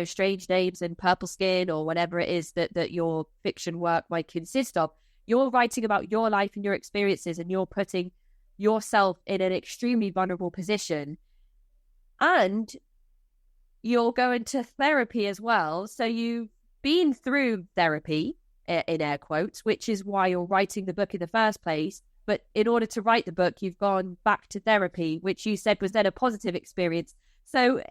strange names and purple skin or whatever it is that your fiction work might consist of. You're writing about your life and your experiences, and you're putting yourself in an extremely vulnerable position. And you're going to therapy as well. So you've been through therapy, in air quotes, which is why you're writing the book in the first place. But in order to write the book, you've gone back to therapy, which you said was then a positive experience. So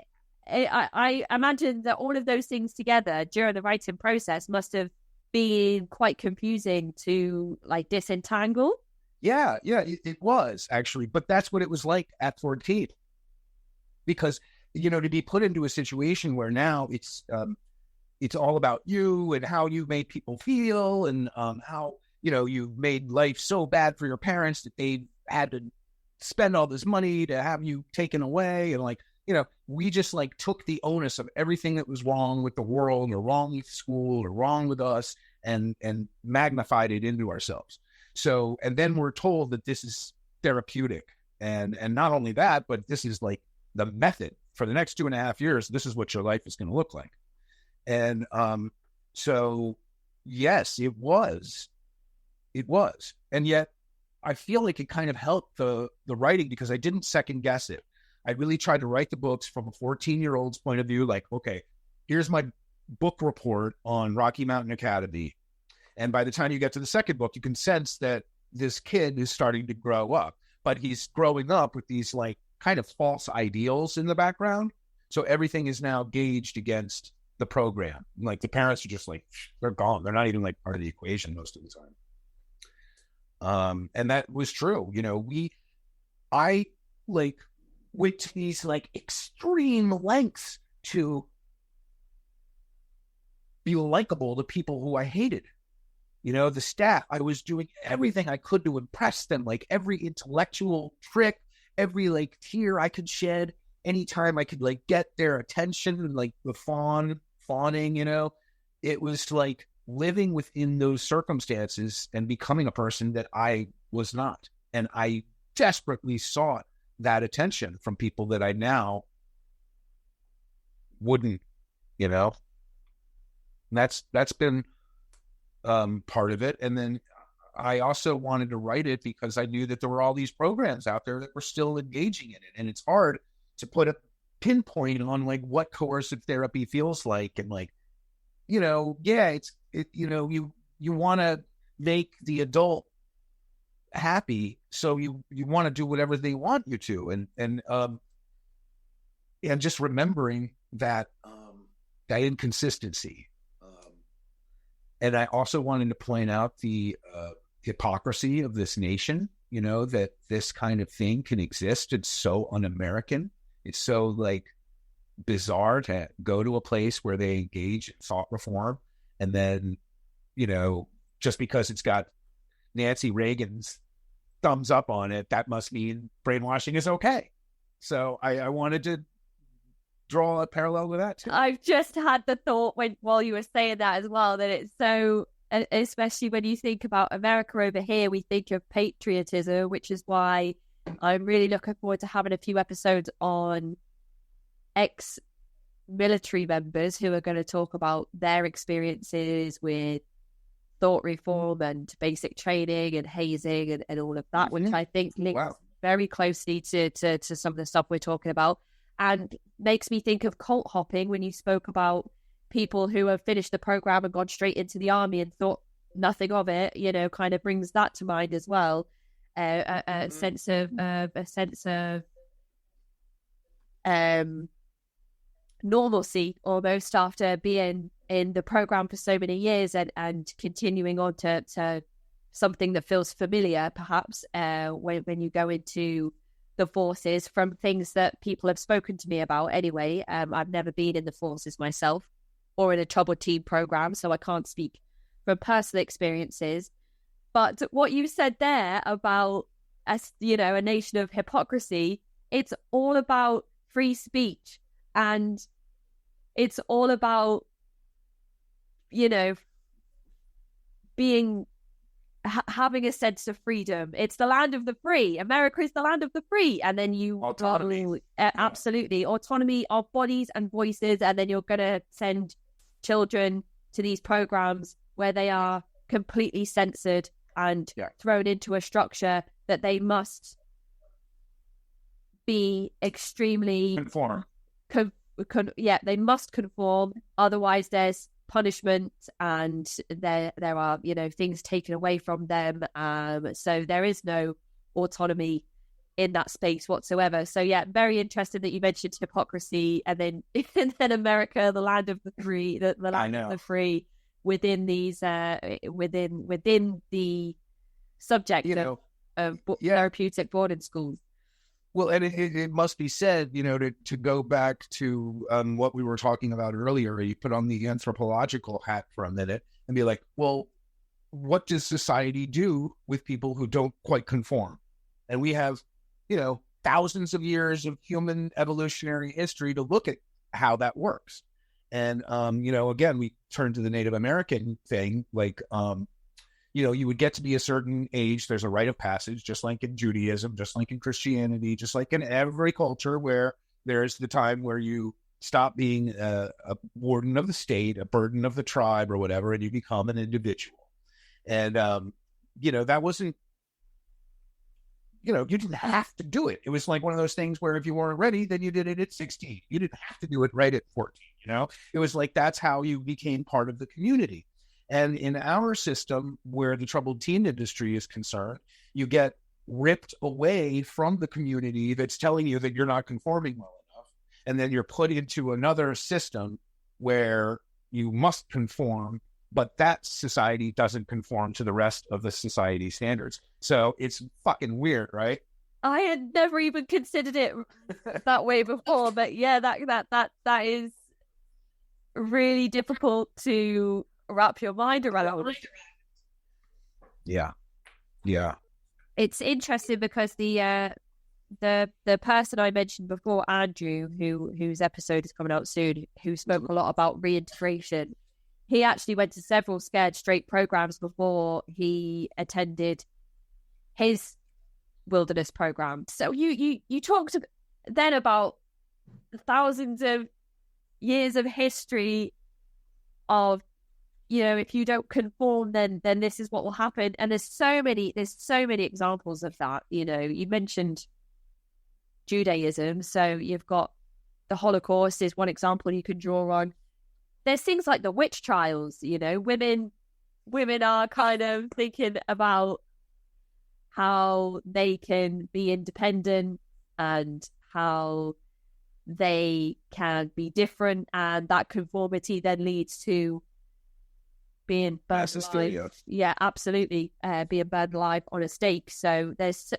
I imagine that all of those things together during the writing process must have been quite confusing to like disentangle. Yeah, it was actually, but that's what it was like at 14. Because, to be put into a situation where now it's all about you and how you made people feel and how, you made life so bad for your parents that they had to spend all this money to have you taken away. And we just like took the onus of everything that was wrong with the world or wrong with school or wrong with us and magnified it into ourselves. So, and then we're told that this is therapeutic. And not only that, but this is like the method for the next 2.5 years. This is what your life is going to look like. And so, yes, it was. And yet I feel like it kind of helped the writing because I didn't second guess it. I really tried to write the books from a 14-year-old's point of view. Like, okay, here's my book report on Rocky Mountain Academy. And by the time you get to the second book, you can sense that this kid is starting to grow up, but he's growing up with these like kind of false ideals in the background. So everything is now gauged against the program. Like the parents are just like, they're gone. They're not even like part of the equation most of the time. And that was true. I like went to these like extreme lengths to be likable to people who I hated. The staff, I was doing everything I could to impress them, like every intellectual trick, every like tear I could shed, anytime I could like get their attention and like the fawning, it was like living within those circumstances and becoming a person that I was not. And I desperately sought that attention from people that I now wouldn't, and that's been part of it. And then I also wanted to write it because I knew that there were all these programs out there that were still engaging in it. And it's hard to put a pinpoint on like what coercive therapy feels like. And like, you want to make the adult happy. So you want to do whatever they want you to. And just remembering that inconsistency. And I also wanted to point out the hypocrisy of this nation, that this kind of thing can exist. It's so un-American. It's so like bizarre to go to a place where they engage in thought reform. And then, just because it's got Nancy Reagan's thumbs up on it, that must mean brainwashing is okay. So I wanted to draw a parallel with that too? I've just had the thought while you were saying that as well, that it's so, especially when you think about America over here, we think of patriotism, which is why I'm really looking forward to having a few episodes on ex-military members who are going to talk about their experiences with thought reform and basic training and hazing and all of that, which I think links very closely to some of the stuff we're talking about, and makes me think of cult hopping when you spoke about people who have finished the program and gone straight into the army and thought nothing of it, kind of brings that to mind as well. A sense of normalcy almost after being in the program for so many years and continuing on to something that feels familiar, perhaps, when you go into the forces, from things that people have spoken to me about anyway. I've never been in the forces myself or in a troubled teen program, so I can't speak from personal experiences. But what you said there about, as a nation of hypocrisy, it's all about free speech, and it's all about, having a sense of freedom. It's the land of the free. America is the land of the free. And then autonomy. Absolutely. Autonomy of bodies and voices. And then you're going to send children to these programs where they are completely censored and thrown into a structure that they must be extremely conform. They must conform. Otherwise, there's punishment, and there are things taken away from them. So there is no autonomy in that space whatsoever. So very interesting that you mentioned hypocrisy, and then America, the land of the free, the land of the free, within these within the subject of therapeutic boarding schools. Well, and it must be said, to go back to what we were talking about earlier, you put on the anthropological hat for a minute and be like, well, what does society do with people who don't quite conform? And we have, thousands of years of human evolutionary history to look at how that works. And, again, we turn to the Native American thing, like, you would get to be a certain age. There's a rite of passage, just like in Judaism, just like in Christianity, just like in every culture, where there's the time where you stop being a warden of the state, a burden of the tribe or whatever, and you become an individual. And, that wasn't, you didn't have to do it. It was like one of those things where if you weren't ready, then you did it at 16. You didn't have to do it right at 14, It was like that's how you became part of the community. And in our system, where the troubled teen industry is concerned, you get ripped away from the community that's telling you that you're not conforming well enough. And then you're put into another system where you must conform, but that society doesn't conform to the rest of the society standards. So it's fucking weird, right? I had never even considered it that way before, but that is really difficult to wrap your mind around. Yeah. It's interesting because the person I mentioned before, Andrew, whose episode is coming out soon, who spoke a lot about reintegration, he actually went to several Scared Straight programs before he attended his wilderness program. So you talked then about the thousands of years of history of, if you don't conform, then this is what will happen. And there's so many examples of that. You mentioned Judaism, so you've got the Holocaust is one example you can draw on. There's things like the witch trials. Women are kind of thinking about how they can be independent and how they can be different, and that conformity then leads to being burned alive. Yeah, absolutely. Being burned alive on a stake. So there's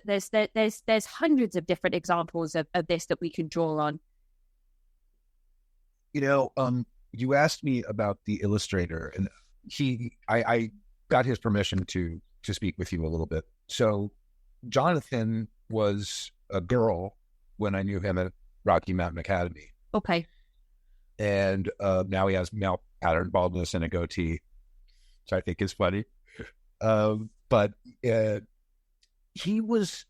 hundreds of different examples of this that we can draw on. You asked me about the illustrator, and I got his permission to speak with you a little bit. So Jonathan was a girl when I knew him at Rocky Mountain Academy. Okay. and now he has male pattern baldness and a goatee, which I think is funny. But he was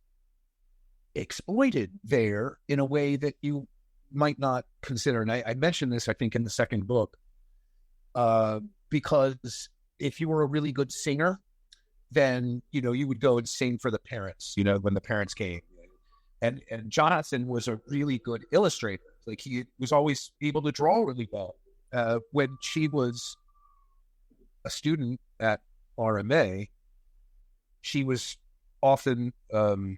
exploited there in a way that you might not consider. And I mentioned this, I think, in the second book, because if you were a really good singer, then, you would go and sing for the parents, when the parents came. And Jonathan was a really good illustrator. Like, he was always able to draw really well. When she was a student at RMA, she was often the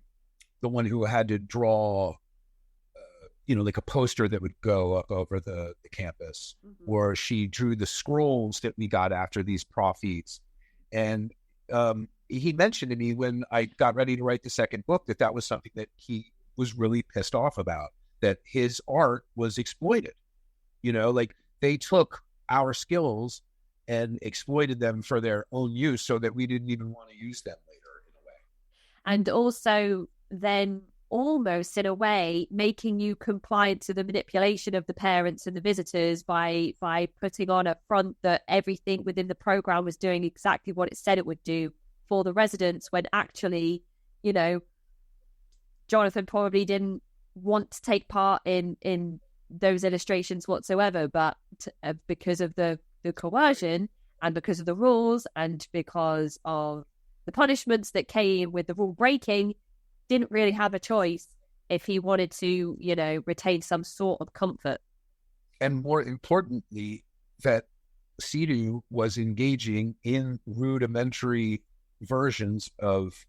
one who had to draw, like a poster that would go up over the campus, or she drew the scrolls that we got after these prophetes. And he mentioned to me when I got ready to write the second book that was something that he was really pissed off about, that his art was exploited. Like, they took our skills and exploited them for their own use so that we didn't even want to use them later, in a way. And also then almost in a way making you compliant to the manipulation of the parents and the visitors by putting on a front that everything within the program was doing exactly what it said it would do for the residents, when actually, Jonathan probably didn't want to take part in those illustrations whatsoever, but because of the coercion and because of the rules and because of the punishments that came with the rule breaking, didn't really have a choice if he wanted to, retain some sort of comfort. And more importantly, that CEDU was engaging in rudimentary versions of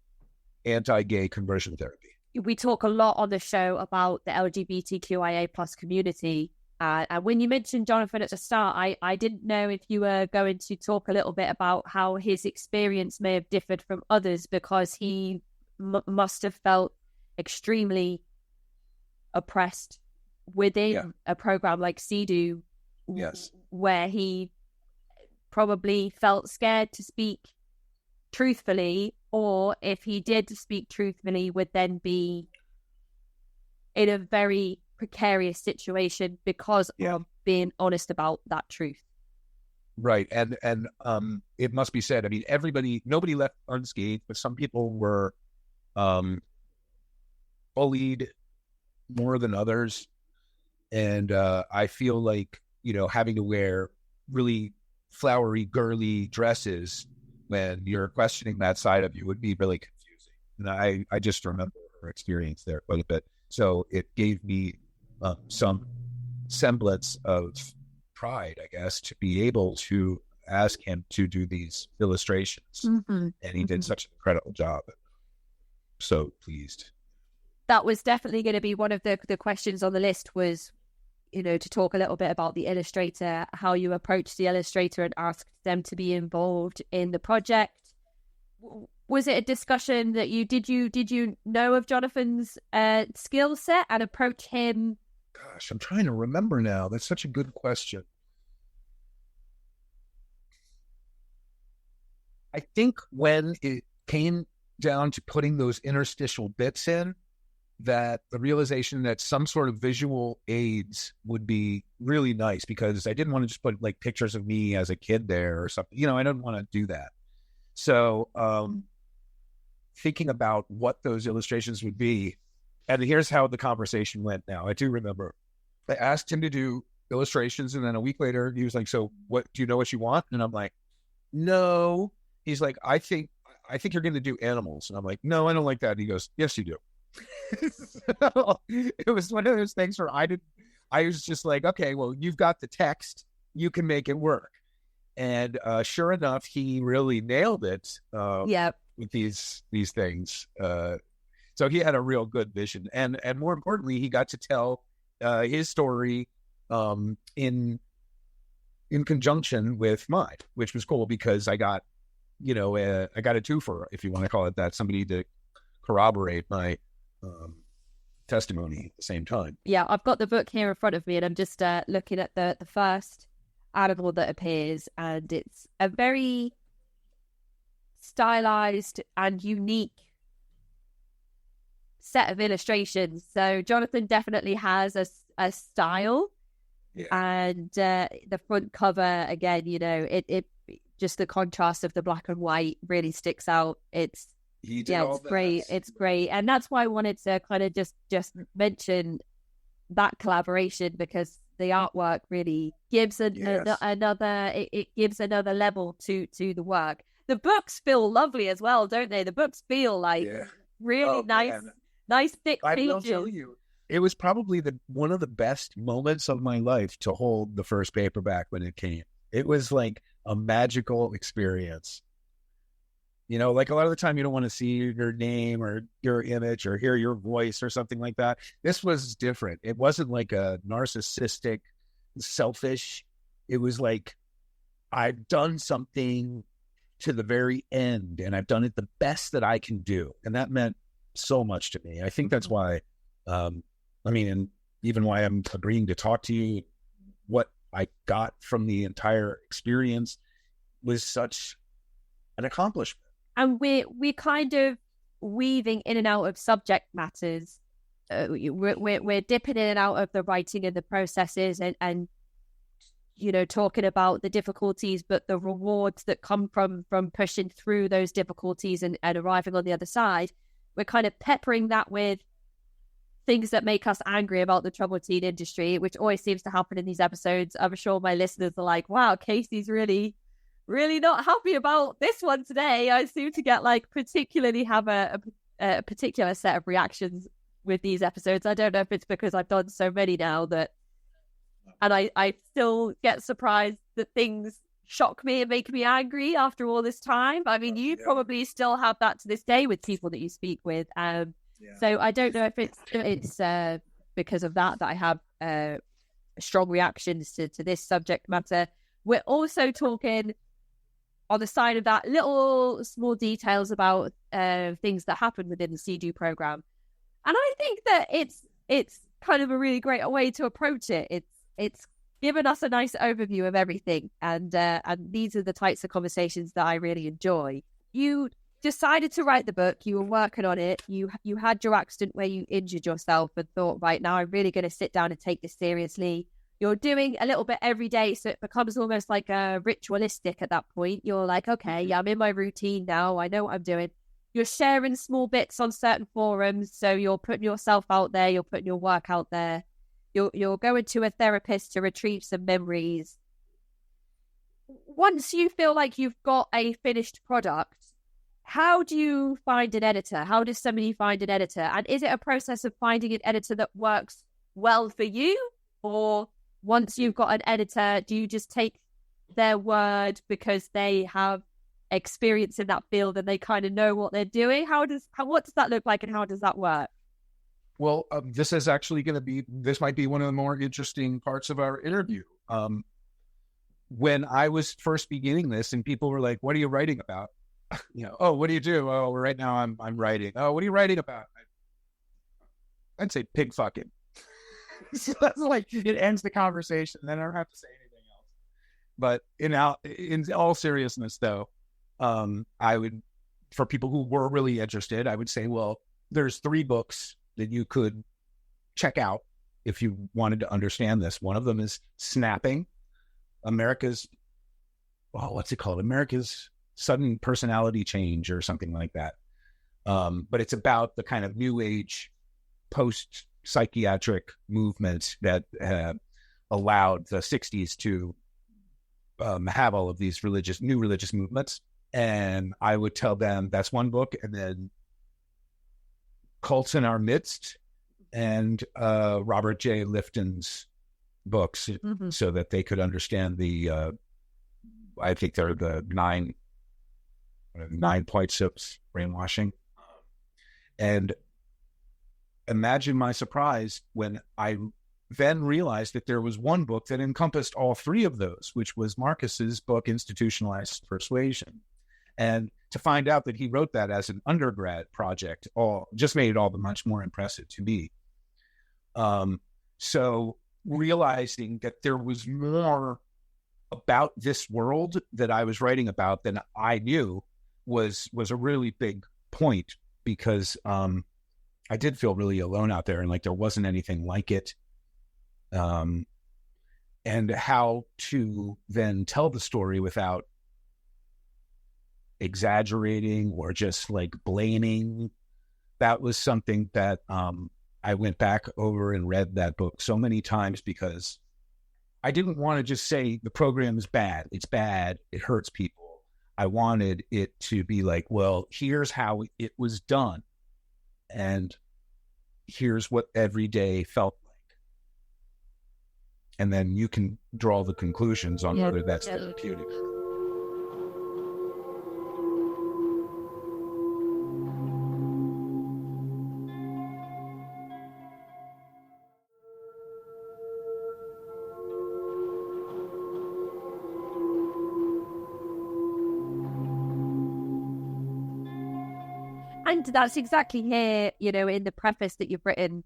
anti-gay conversion therapy. We talk a lot on the show about the LGBTQIA plus community. And when you mentioned Jonathan at the start, I didn't know if you were going to talk a little bit about how his experience may have differed from others, because he must have felt extremely oppressed within a program like CEDU, yes, where he probably felt scared to speak truthfully, or if he did speak truthfully, would then be in a very precarious situation because of being honest about that truth. Right. And it must be said, I mean, nobody left unscathed, but some people were bullied more than others. And I feel like, having to wear really flowery, girly dresses when you're questioning that side of you would be really confusing. And I just remember her experience there quite a bit. So it gave me some semblance of pride, I guess, to be able to ask him to do these illustrations. And he did such an incredible job. So pleased. That was definitely going to be one of the questions on the list, was, to talk a little bit about the illustrator, how you approached the illustrator and asked them to be involved in the project. Was it a discussion that did you know of Jonathan's skill set and approach him? Gosh, I'm trying to remember now. That's such a good question. I think when it came down to putting those interstitial bits in, that the realization that some sort of visual aids would be really nice, because I didn't want to just put like pictures of me as a kid there or something. I didn't want to do that. So thinking about what those illustrations would be, and here's how the conversation went now. I do remember I asked him to do illustrations, and then a week later he was like, so what, do you know what you want? And I'm like, no. He's like, I think you're going to do animals. And I'm like, no, I don't like that. And he goes, yes, you do. So it was one of those things where I was just like, okay, well, you've got the text, you can make it work. And sure enough, he really nailed it with these things. So he had a real good vision, and more importantly, he got to tell his story in conjunction with mine, which was cool, because I got a twofer, if you want to call it that, somebody to corroborate my testimony at the same time. Yeah, I've got the book here in front of me, and I'm just looking at the first animal that appears, and it's a very stylized and unique set of illustrations. So Jonathan definitely has a style, Yeah. And the front cover, again, you know, it just the contrast of the black and white really sticks out. It's great. It's great. And that's why I wanted to kind of just mention that collaboration, because the artwork really gives another it gives another level to the work. The books feel lovely as well, don't they? The books feel like really nice thick pages. I will tell you, it was probably one of the best moments of my life to hold the first paperback when it came. It was like a magical experience. You know, like a lot of the time you don't want to see your name or your image or hear your voice or something like that. This was different. It wasn't like a narcissistic, selfish. It was like, I've done something to the very end and I've done it the best that I can do. And that meant so much to me. I think that's why, and even why I'm agreeing to talk to you, what I got from the entire experience was such an accomplishment. And we're kind of weaving in and out of subject matters. We're dipping in and out of the writing and the processes, and you know, talking about the difficulties, but the rewards that come from pushing through those difficulties and arriving on the other side. We're kind of peppering that with things that make us angry about the troubled teen industry, which always seems to happen in these episodes. I'm sure my listeners are like, wow, Casey's really not happy about this one today. I seem to get particularly have a particular set of reactions with these episodes. I don't know if it's because I've done so many now and I still get surprised that things shock me and make me angry after all this time. I mean, you probably still have that to this day with people that you speak with. So I don't know if it's because of that I have strong reactions to this subject matter. We're also talking on the side of that, little small details about things that happen within the CEDU program. And I think that it's kind of a really great way to approach it. It's given us a nice overview of everything. And these are the types of conversations that I really enjoy. You decided to write the book. You were working on it. You had your accident where you injured yourself and thought, right, now I'm really going to sit down and take this seriously. You're doing a little bit every day, so it becomes almost like a ritualistic at that point. You're like, okay, I'm in my routine now. I know what I'm doing. You're sharing small bits on certain forums, so you're putting yourself out there. You're putting your work out there. You're going to a therapist to retrieve some memories. Once you feel like you've got a finished product, how do you find an editor? How does somebody find an editor? And is it a process of finding an editor that works well for you? Or once you've got an editor, do you just take their word because they have experience in that field and they kind of know what they're doing? What does that look like, and how does that work? Well, this is actually this might be one of the more interesting parts of our interview. When I was first beginning this and people were like, what are you writing about? Oh, what do you do? Oh, right now I'm writing. Oh, what are you writing about? I'd say pig fucking. So that's it ends the conversation. Then I don't have to say anything else. But in all seriousness, though, I would, for people who were really interested, I would say, well, there's 3 books that you could check out if you wanted to understand this. One of them is Snapping, America's Sudden Personality Change or something like that. But it's about the kind of new age post-psychiatric movement that allowed the 60s to have all of these new religious movements. And I would tell them that's one book, and then Cults in Our Midst and Robert J. Lifton's books, so that they could understand I think they're the 9 points of brainwashing. And imagine my surprise when I then realized that there was one book that encompassed all 3 of those, which was Marcus's book, Institutionalized Persuasion. And to find out that he wrote that as an undergrad project just made it all the much more impressive to me. So realizing that there was more about this world that I was writing about than I knew was a really big point, because I did feel really alone out there, and there wasn't anything like it. and how to then tell the story without exaggerating or just like blaming. That was something that I went back over and read that book so many times because I didn't want to just say the program is bad. It's bad. It hurts people. I wanted it to be like, well, here's how it was done. And here's what every day felt like. And then you can draw the conclusions on whether that's therapeutic. And that's exactly here, in the preface that you've written,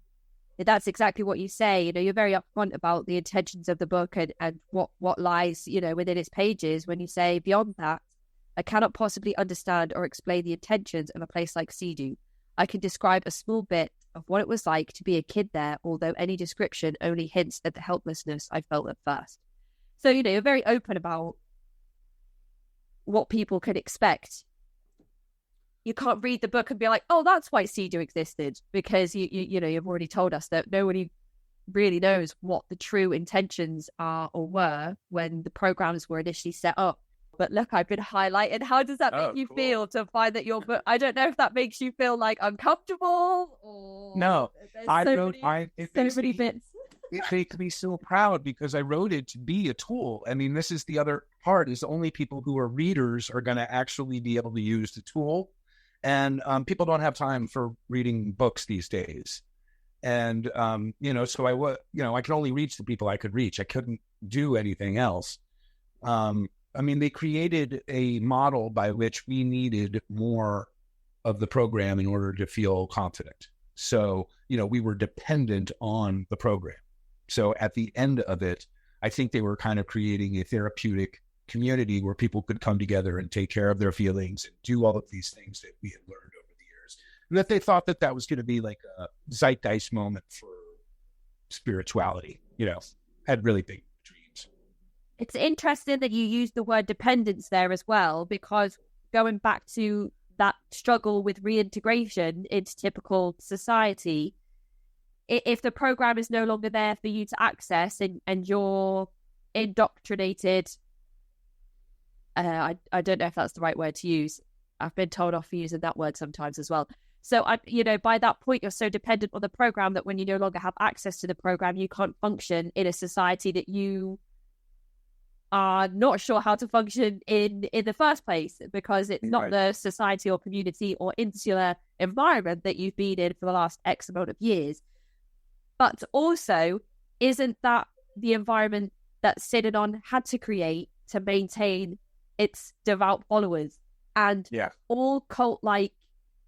that's exactly what you say. You're very upfront about the intentions of the book and what lies, within its pages when you say, beyond that, I cannot possibly understand or explain the intentions of a place like CEDU. I can describe a small bit of what it was like to be a kid there, although any description only hints at the helplessness I felt at first. So, you're very open about what people can expect. You can't read the book and be like, oh, that's why CEDU existed, because you've already told us that nobody really knows what the true intentions are or were when the programs were initially set up. But look, I've been highlighted. How does that make you feel to find that your book? I don't know if that makes you feel like uncomfortable or no. It makes me so proud because I wrote it to be a tool. I mean, this is the other part: is only people who are readers are going to actually be able to use the tool. And people don't have time for reading books these days. And, so I could only reach the people I could reach. I couldn't do anything else. They created a model by which we needed more of the program in order to feel confident. So, we were dependent on the program. So at the end of it, I think they were kind of creating a therapeutic community where people could come together and take care of their feelings and do all of these things that we had learned over the years. And that they thought that was going to be like a zeitgeist moment for spirituality, had really big dreams. It's interesting that you use the word dependence there as well, because going back to that struggle with reintegration into typical society, if the program is no longer there for you to access and you're indoctrinated, I don't know if that's the right word to use. I've been told off for using that word sometimes as well. So, by that point, you're so dependent on the program that when you no longer have access to the program, you can't function in a society that you are not sure how to function in the first place, because it's not the society or community or insular environment that you've been in for the last X amount of years. But also, isn't that the environment that CEDU had to create to maintain its devout followers? And all cult-like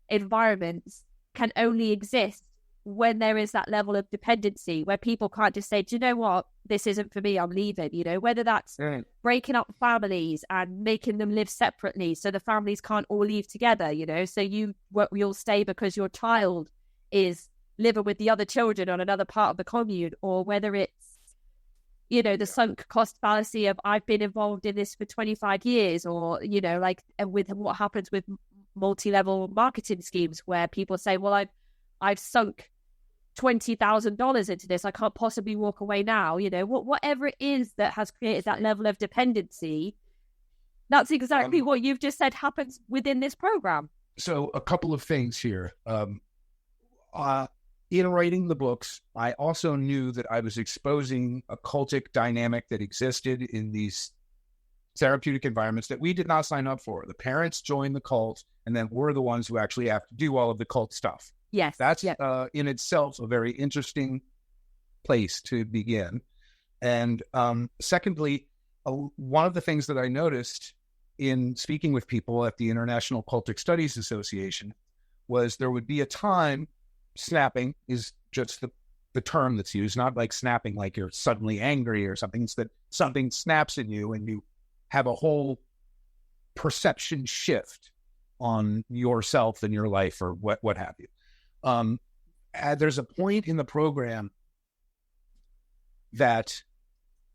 environments can only exist when there is that level of dependency, where people can't just say, do you know what, this isn't for me, I'm leaving, whether that's breaking up families and making them live separately so the families can't all leave together, so you'll stay because your child is living with the other children on another part of the commune, or whether it's the sunk cost fallacy of I've been involved in this for 25 years, or, with what happens with multi-level marketing schemes where people say, well, I've sunk $20,000 into this. I can't possibly walk away now. Whatever it is that has created that level of dependency, that's exactly what you've just said happens within this program. So a couple of things here. In writing the books, I also knew that I was exposing a cultic dynamic that existed in these therapeutic environments that we did not sign up for. The parents join the cult, and then we're the ones who actually have to do all of the cult stuff. Yes. That's in itself a very interesting place to begin. And secondly, one of the things that I noticed in speaking with people at the International Cultic Studies Association was there would be a time. Snapping is just the term that's used, not like snapping like you're suddenly angry or something. It's that something snaps in you and you have a whole perception shift on yourself and your life, or what have you. There's a point in the program that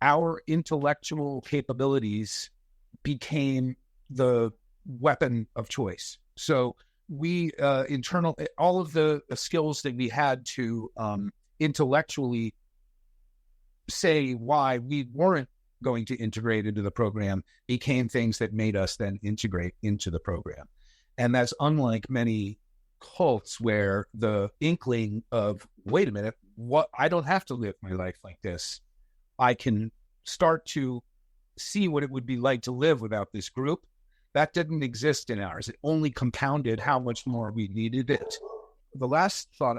our intellectual capabilities became the weapon of choice. So we all of the skills that we had to intellectually say why we weren't going to integrate into the program became things that made us then integrate into the program. And that's unlike many cults where the inkling of, wait a minute, what, I don't have to live my life like this. I can start to see what it would be like to live without this group. That didn't exist in ours. It only compounded how much more we needed it. The last thought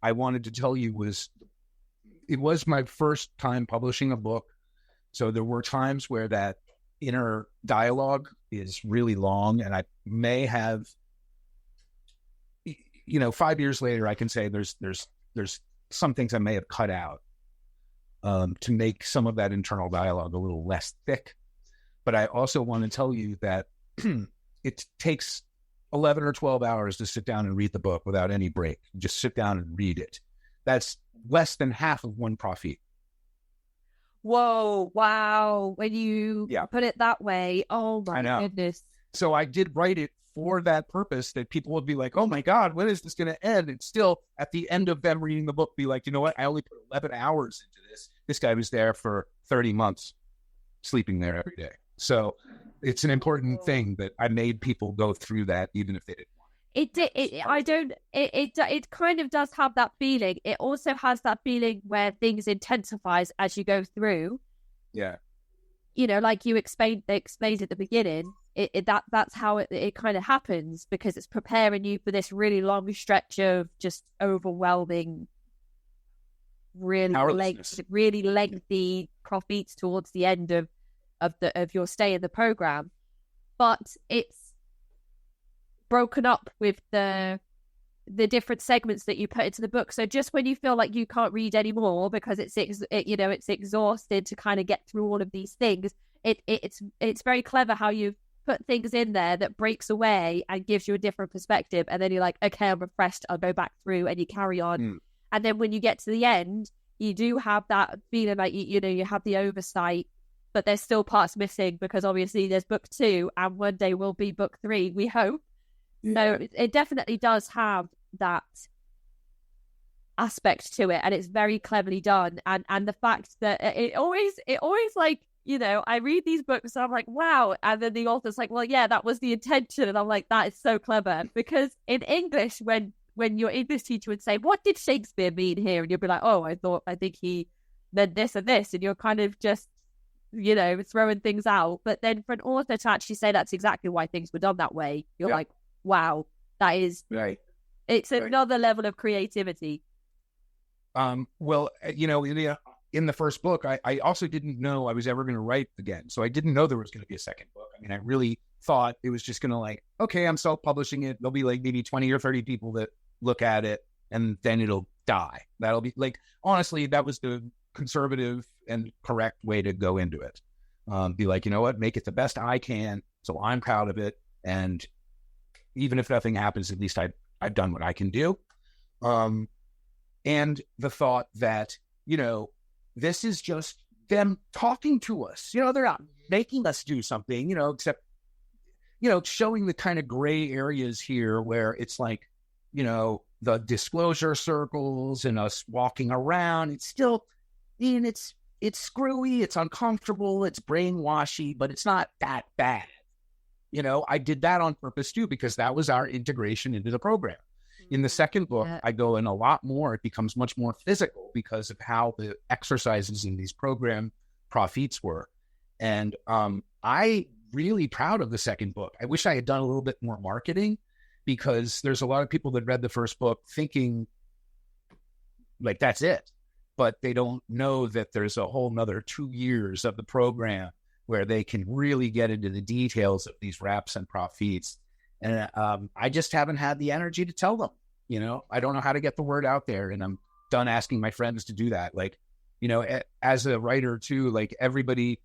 I wanted to tell you was, it was my first time publishing a book. So there were times where that inner dialogue is really long, and I may have, 5 years later, I can say there's some things I may have cut out to make some of that internal dialogue a little less thick. But I also want to tell you that it takes 11 or 12 hours to sit down and read the book without any break. Just sit down and read it. That's less than half of one prophet. Whoa, wow. When you put it that way, oh my goodness. So I did write it for that purpose, that people would be like, oh my God, when is this going to end? And still, at the end of them reading the book, be like, you know what? I only put 11 hours into this. This guy was there for 30 months, sleeping there every day. So it's an important thing that I made people go through that, even if they didn't want it. It kind of does have that feeling. It also has that feeling where things intensifies as you go through. Yeah. Like you explained at the beginning, that's how it kind of happens, because it's preparing you for this really long stretch of just overwhelming, really lengthy profits towards the end of your stay in the program. But it's broken up with the different segments that you put into the book. So just when you feel like you can't read anymore because it's exhausted to kind of get through all of these things, it's very clever how you've put things in there that breaks away and gives you a different perspective. And then you're like, okay, I'm refreshed, I'll go back through, and you carry on. And then when you get to the end, you do have that feeling like you have the oversight, but there's still parts missing, because obviously there's book 2 and one day will be book 3, we hope. So it definitely does have that aspect to it, and it's very cleverly done. And the fact that it always like, I read these books and I'm like, wow. And then the author's like, well, yeah, that was the intention. And I'm like, that is so clever. Because in English, when your English teacher would say, what did Shakespeare mean here? And you'd be like, oh, I think he meant this and this. And you're kind of just, throwing things out. But then for an author to actually say that's exactly why things were done that way, you're like, wow, that is right. It's another level of creativity. Well, in the first book, I also didn't know I was ever going to write again. So I didn't know there was going to be a second book. I mean, I really thought it was just going to okay, I'm self-publishing it. There'll be maybe 20 or 30 people that look at it, and then it'll die. That'll be honestly, that was the conservative and correct way to go into it. Be like, you know what, make it the best I can, so I'm proud of it. And even if nothing happens, at least I've done what I can do. And the thought that, this is just them talking to us. They're not making us do something, except, showing the kind of gray areas here where it's like, the disclosure circles and us walking around. It's still, it's screwy, it's uncomfortable, it's brainwashy, but it's not that bad. I did that on purpose too, because that was our integration into the program. In the second book, I go in a lot more. It becomes much more physical because of how the exercises in these program profits were. And I really proud of the second book. I wish I had done a little bit more marketing, because there's a lot of people that read the first book thinking that's it. But they don't know that there's a whole nother 2 years of the program where they can really get into the details of these raps and profits. And I just haven't had the energy to tell them. I don't know how to get the word out there, and I'm done asking my friends to do that. As a writer too, everybody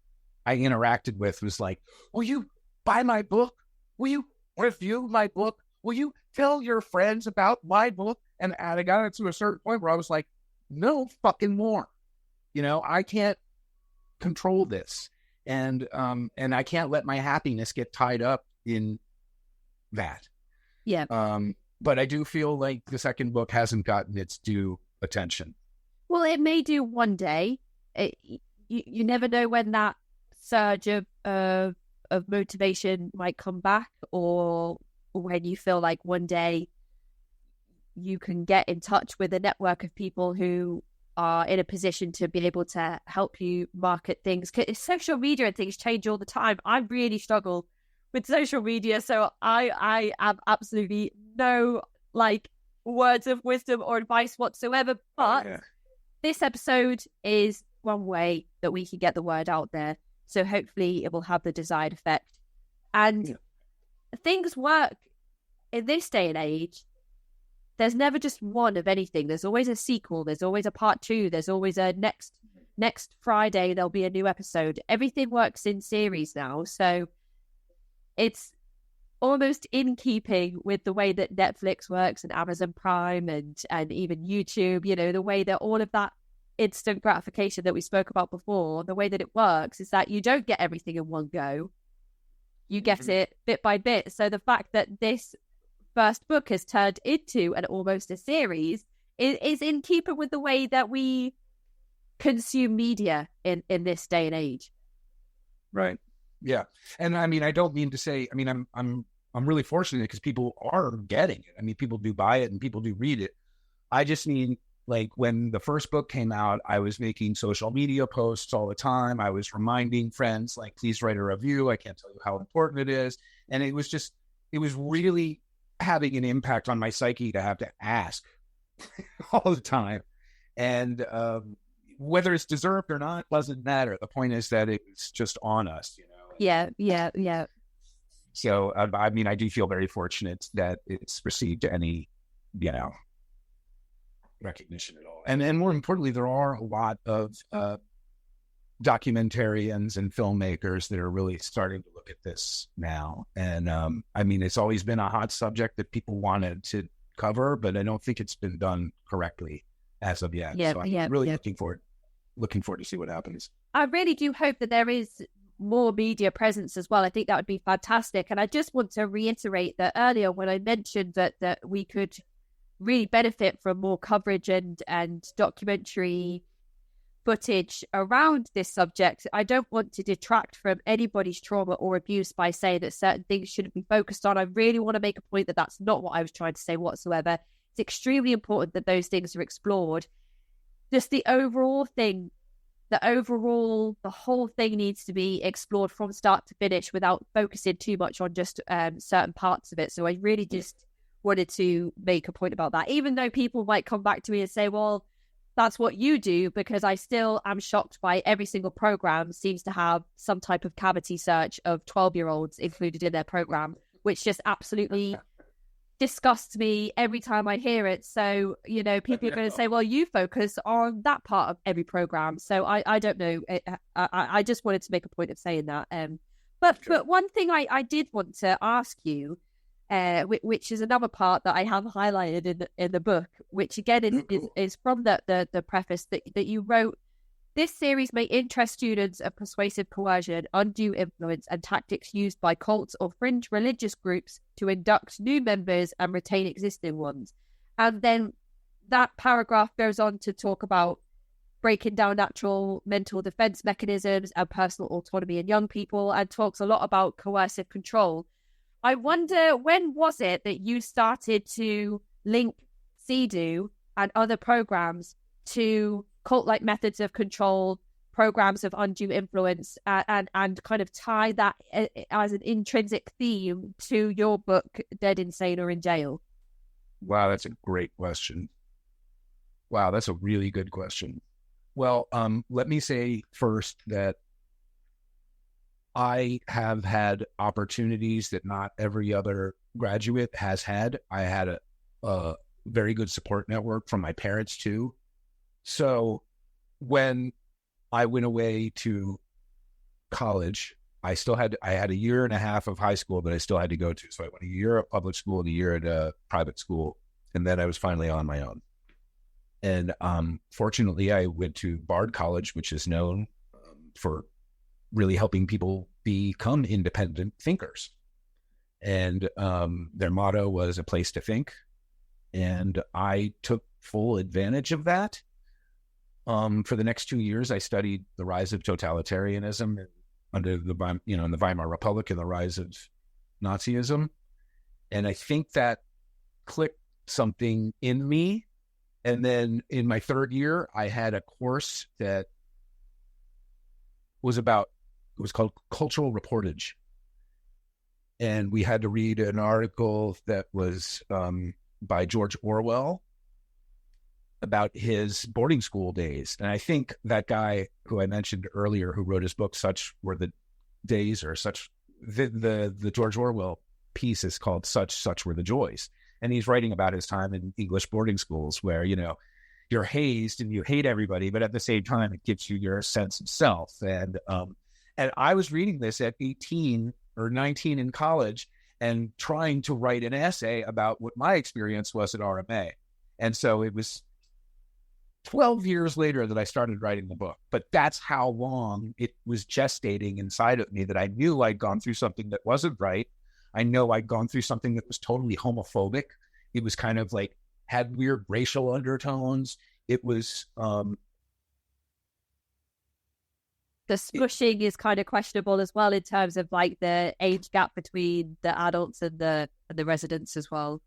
I interacted with was like, will you buy my book? Will you review my book? Will you tell your friends about my book? And I got to a certain point where I was like, no fucking more. I can't control this. And I can't let my happiness get tied up in that. Yeah. But I do feel like the second book hasn't gotten its due attention. Well, it may do one day. You never know when that surge of motivation might come back, or when you feel like one day you can get in touch with a network of people who are in a position to be able to help you market things. 'Cause social media and things change all the time. I really struggle with social media, so I have absolutely no words of wisdom or advice whatsoever. But this episode is one way that we can get the word out there. So hopefully it will have the desired effect. And things work in this day and age. There's never just one of anything. There's always a sequel. There's always a part 2. There's always a next Friday, there'll be a new episode. Everything works in series now. So it's almost in keeping with the way that Netflix works and Amazon Prime and even YouTube, the way that all of that instant gratification that we spoke about before, the way that it works is that you don't get everything in one go. You get it bit by bit. So the fact that this first book has turned into almost a series is in keeping with the way that we consume media in this day and age. Right. Yeah. And I mean, I don't mean to say, I mean, I'm really fortunate because people are getting it. I mean, people do buy it and people do read it. I just mean, when the first book came out, I was making social media posts all the time. I was reminding friends, please write a review. I can't tell you how important it is. And it was really having an impact on my psyche to have to ask all the time. And whether it's deserved or not doesn't matter. The point is that it's just on us, Yeah. So, I mean, I do feel very fortunate that it's received any, recognition at all. And more importantly, there are a lot of documentarians and filmmakers that are really starting to look at this now. And I mean, it's always been a hot subject that people wanted to cover, but I don't think it's been done correctly as of yet. So I'm really looking forward to see what happens. I really do hope that there is more media presence as well. I think that would be fantastic. And I just want to reiterate that earlier when I mentioned that we could really benefit from more coverage and documentary footage around this subject. I don't want to detract from anybody's trauma or abuse by saying that certain things shouldn't be focused on. I really want to make a point that that's not what I was trying to say whatsoever. It's extremely important that those things are explored. Just the whole thing needs to be explored from start to finish without focusing too much on just certain parts of it. So I really just wanted to make a point about that, even though people might come back to me and say, well, that's what you do, because I still am shocked by every single program seems to have some type of cavity search of 12-year-olds included in their program, which just absolutely disgusts me every time I hear it. So, people are going to say, well, you focus on that part of every program. So I don't know. I just wanted to make a point of saying that. But one thing I did want to ask you, which is another part that I have highlighted in the book, which again is from the preface that you wrote. This series may interest students of persuasive coercion, undue influence, and tactics used by cults or fringe religious groups to induct new members and retain existing ones. And then that paragraph goes on to talk about breaking down natural mental defense mechanisms and personal autonomy in young people, and talks a lot about coercive control. I wonder, when was it that you started to link CEDU and other programs to cult-like methods of control, programs of undue influence, and kind of tie that as an intrinsic theme to your book, Dead, Insane, or in Jail? Wow, that's a great question. Wow, that's a really good question. Well, let me say first that I have had opportunities that not every other graduate has had. I had a very good support network from my parents too. So when I went away to college, I had a year and a half of high school that I still had to go to. So I went a year at public school and a year at a private school. And then I was finally on my own. And fortunately, I went to Bard College, which is known for really helping people become independent thinkers. And their motto was a place to think. And I took full advantage of that. For the next 2 years, I studied the rise of totalitarianism under the, in the Weimar Republic and the rise of Nazism. And I think that clicked something in me. And then in my third year, I had a course that was called cultural reportage. And we had to read an article that was by George Orwell about his boarding school days. And I think that guy who I mentioned earlier, who wrote his book, Such Were the Days, or Such, the George Orwell piece is called Such Were the Joys. And he's writing about his time in English boarding schools where, you're hazed and you hate everybody, but at the same time, it gives you your sense of self. And I was reading this at 18 or 19 in college and trying to write an essay about what my experience was at RMA. And so it was 12 years later that I started writing the book. But that's how long it was gestating inside of me, that I knew I'd gone through something that wasn't right. I know I'd gone through something that was totally homophobic. It was kind of like, had weird racial undertones. It was... the smushing is kind of questionable as well in terms of like the age gap between the adults and the residents as well.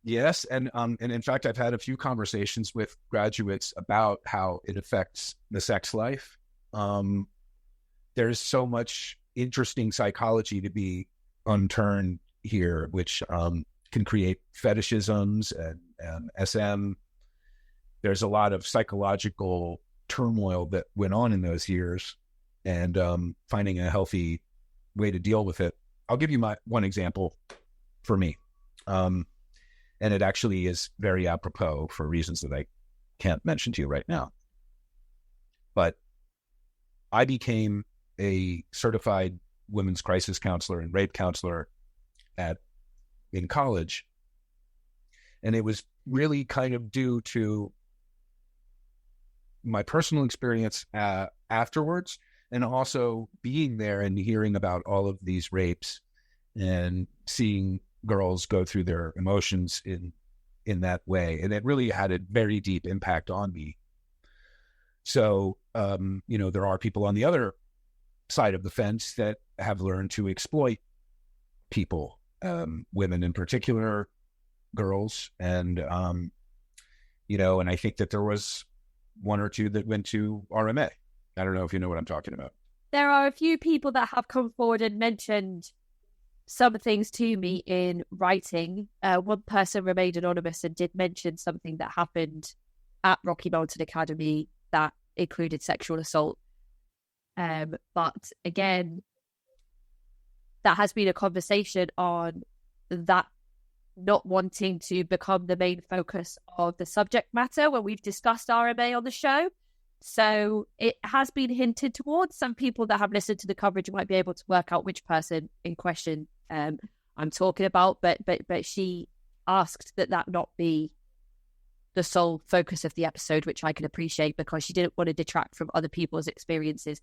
Yes, and in fact, I've had a few conversations with graduates about how it affects the sex life. There's so much interesting psychology to be unturned here, which can create fetishisms and SM. There's a lot of psychological turmoil that went on in those years, and finding a healthy way to deal with it. I'll give you my one example for me. And it actually is very apropos for reasons that I can't mention to you right now. But I became a certified women's crisis counselor and rape counselor in college. And it was really kind of due to my personal experience afterwards, and also being there and hearing about all of these rapes and seeing girls go through their emotions in that way. And it really had a very deep impact on me. So, there are people on the other side of the fence that have learned to exploit people, women in particular, girls. And, and I think that there was one or two that went to RMA. I don't know if you know what I'm talking about. There are a few people that have come forward and mentioned some things to me in writing. One person remained anonymous and did mention something that happened at Rocky Mountain Academy that included sexual assault. But again, that has been a conversation on that not wanting to become the main focus of the subject matter when we've discussed RMA on the show. So it has been hinted towards. Some people that have listened to the coverage might be able to work out which person in question I'm talking about, but she asked that not be the sole focus of the episode, which I can appreciate, because she didn't want to detract from other people's experiences,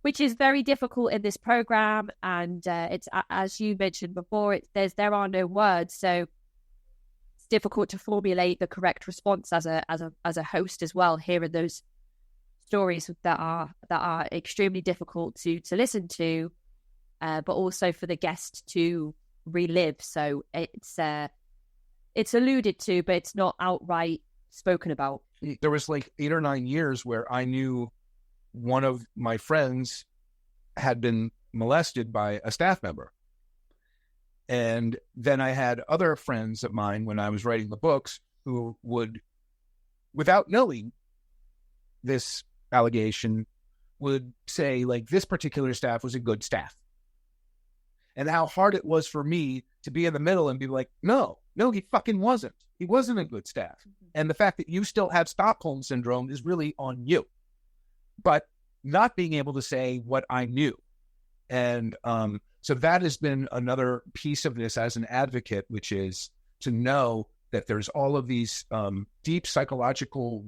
which is very difficult in this program. And it's, as you mentioned before, there are no words, so it's difficult to formulate the correct response as a host as well, hearing those stories that are extremely difficult to listen to, but also for the guest to relive. So it's alluded to, but it's not outright spoken about. There was like 8 or 9 years where I knew one of my friends had been molested by a staff member. And then I had other friends of mine when I was writing the books who would, without knowing this allegation, would say, like, this particular staff was a good staff. And how hard it was for me to be in the middle and be like, no, he fucking wasn't. He wasn't a good staff. And the fact that you still have Stockholm syndrome is really on you. But not being able to say what I knew. And so that has been another piece of this as an advocate, which is to know that there's all of these deep psychological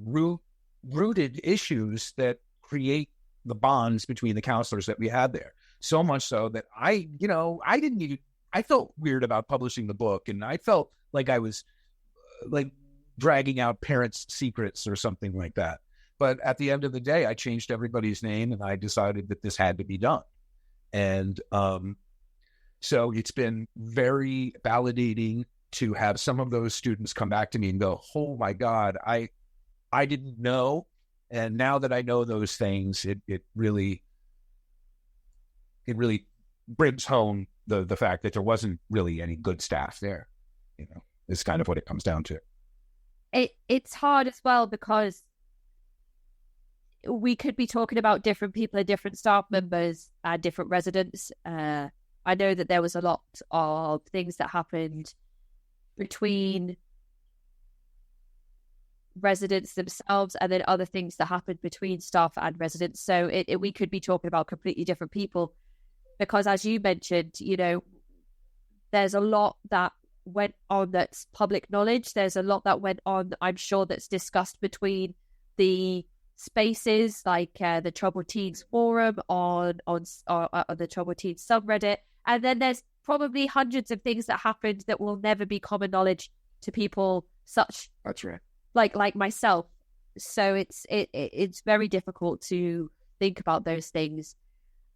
rooted issues that create the bonds between the counselors that we had there. So much so that I felt weird about publishing the book, and I felt like I was like dragging out parents' secrets or something like that. But at the end of the day, I changed everybody's name, and I decided that this had to be done. And so it's been very validating to have some of those students come back to me and go, "Oh my God, I didn't know." And now that I know those things, it really brings home the fact that there wasn't really any good staff there. Is kind of what it comes down to. It's hard as well, because we could be talking about different people and different staff members and different residents. I know that there was a lot of things that happened between residents themselves, and then other things that happened between staff and residents. So we could be talking about completely different people, because as you mentioned, there's a lot that went on that's public knowledge. There's a lot that went on, I'm sure, that's discussed between the spaces, like the Troubled Teens forum on the Troubled Teens subreddit. And then there's probably hundreds of things that happened that will never be common knowledge to people That's right. like myself. So it's very difficult to think about those things,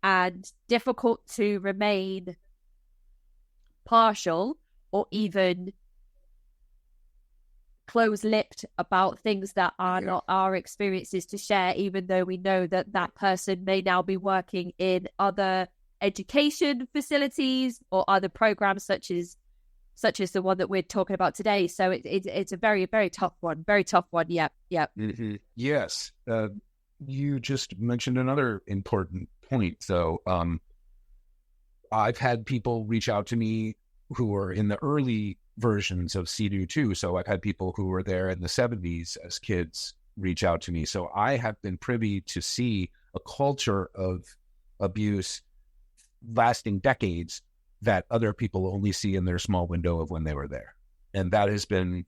and difficult to remain partial or even close-lipped about things that are not our experiences to share, even though we know that that person may now be working in other education facilities or other programs such as the one that we're talking about today. So it's a very, very tough one. Very tough one. Yeah. Mm-hmm. Yes. You just mentioned another important point, though. I've had people reach out to me who were in the early versions of CEDU too. So I've had people who were there in the 70s as kids reach out to me. So I have been privy to see a culture of abuse lasting decades that other people only see in their small window of when they were there. And that has been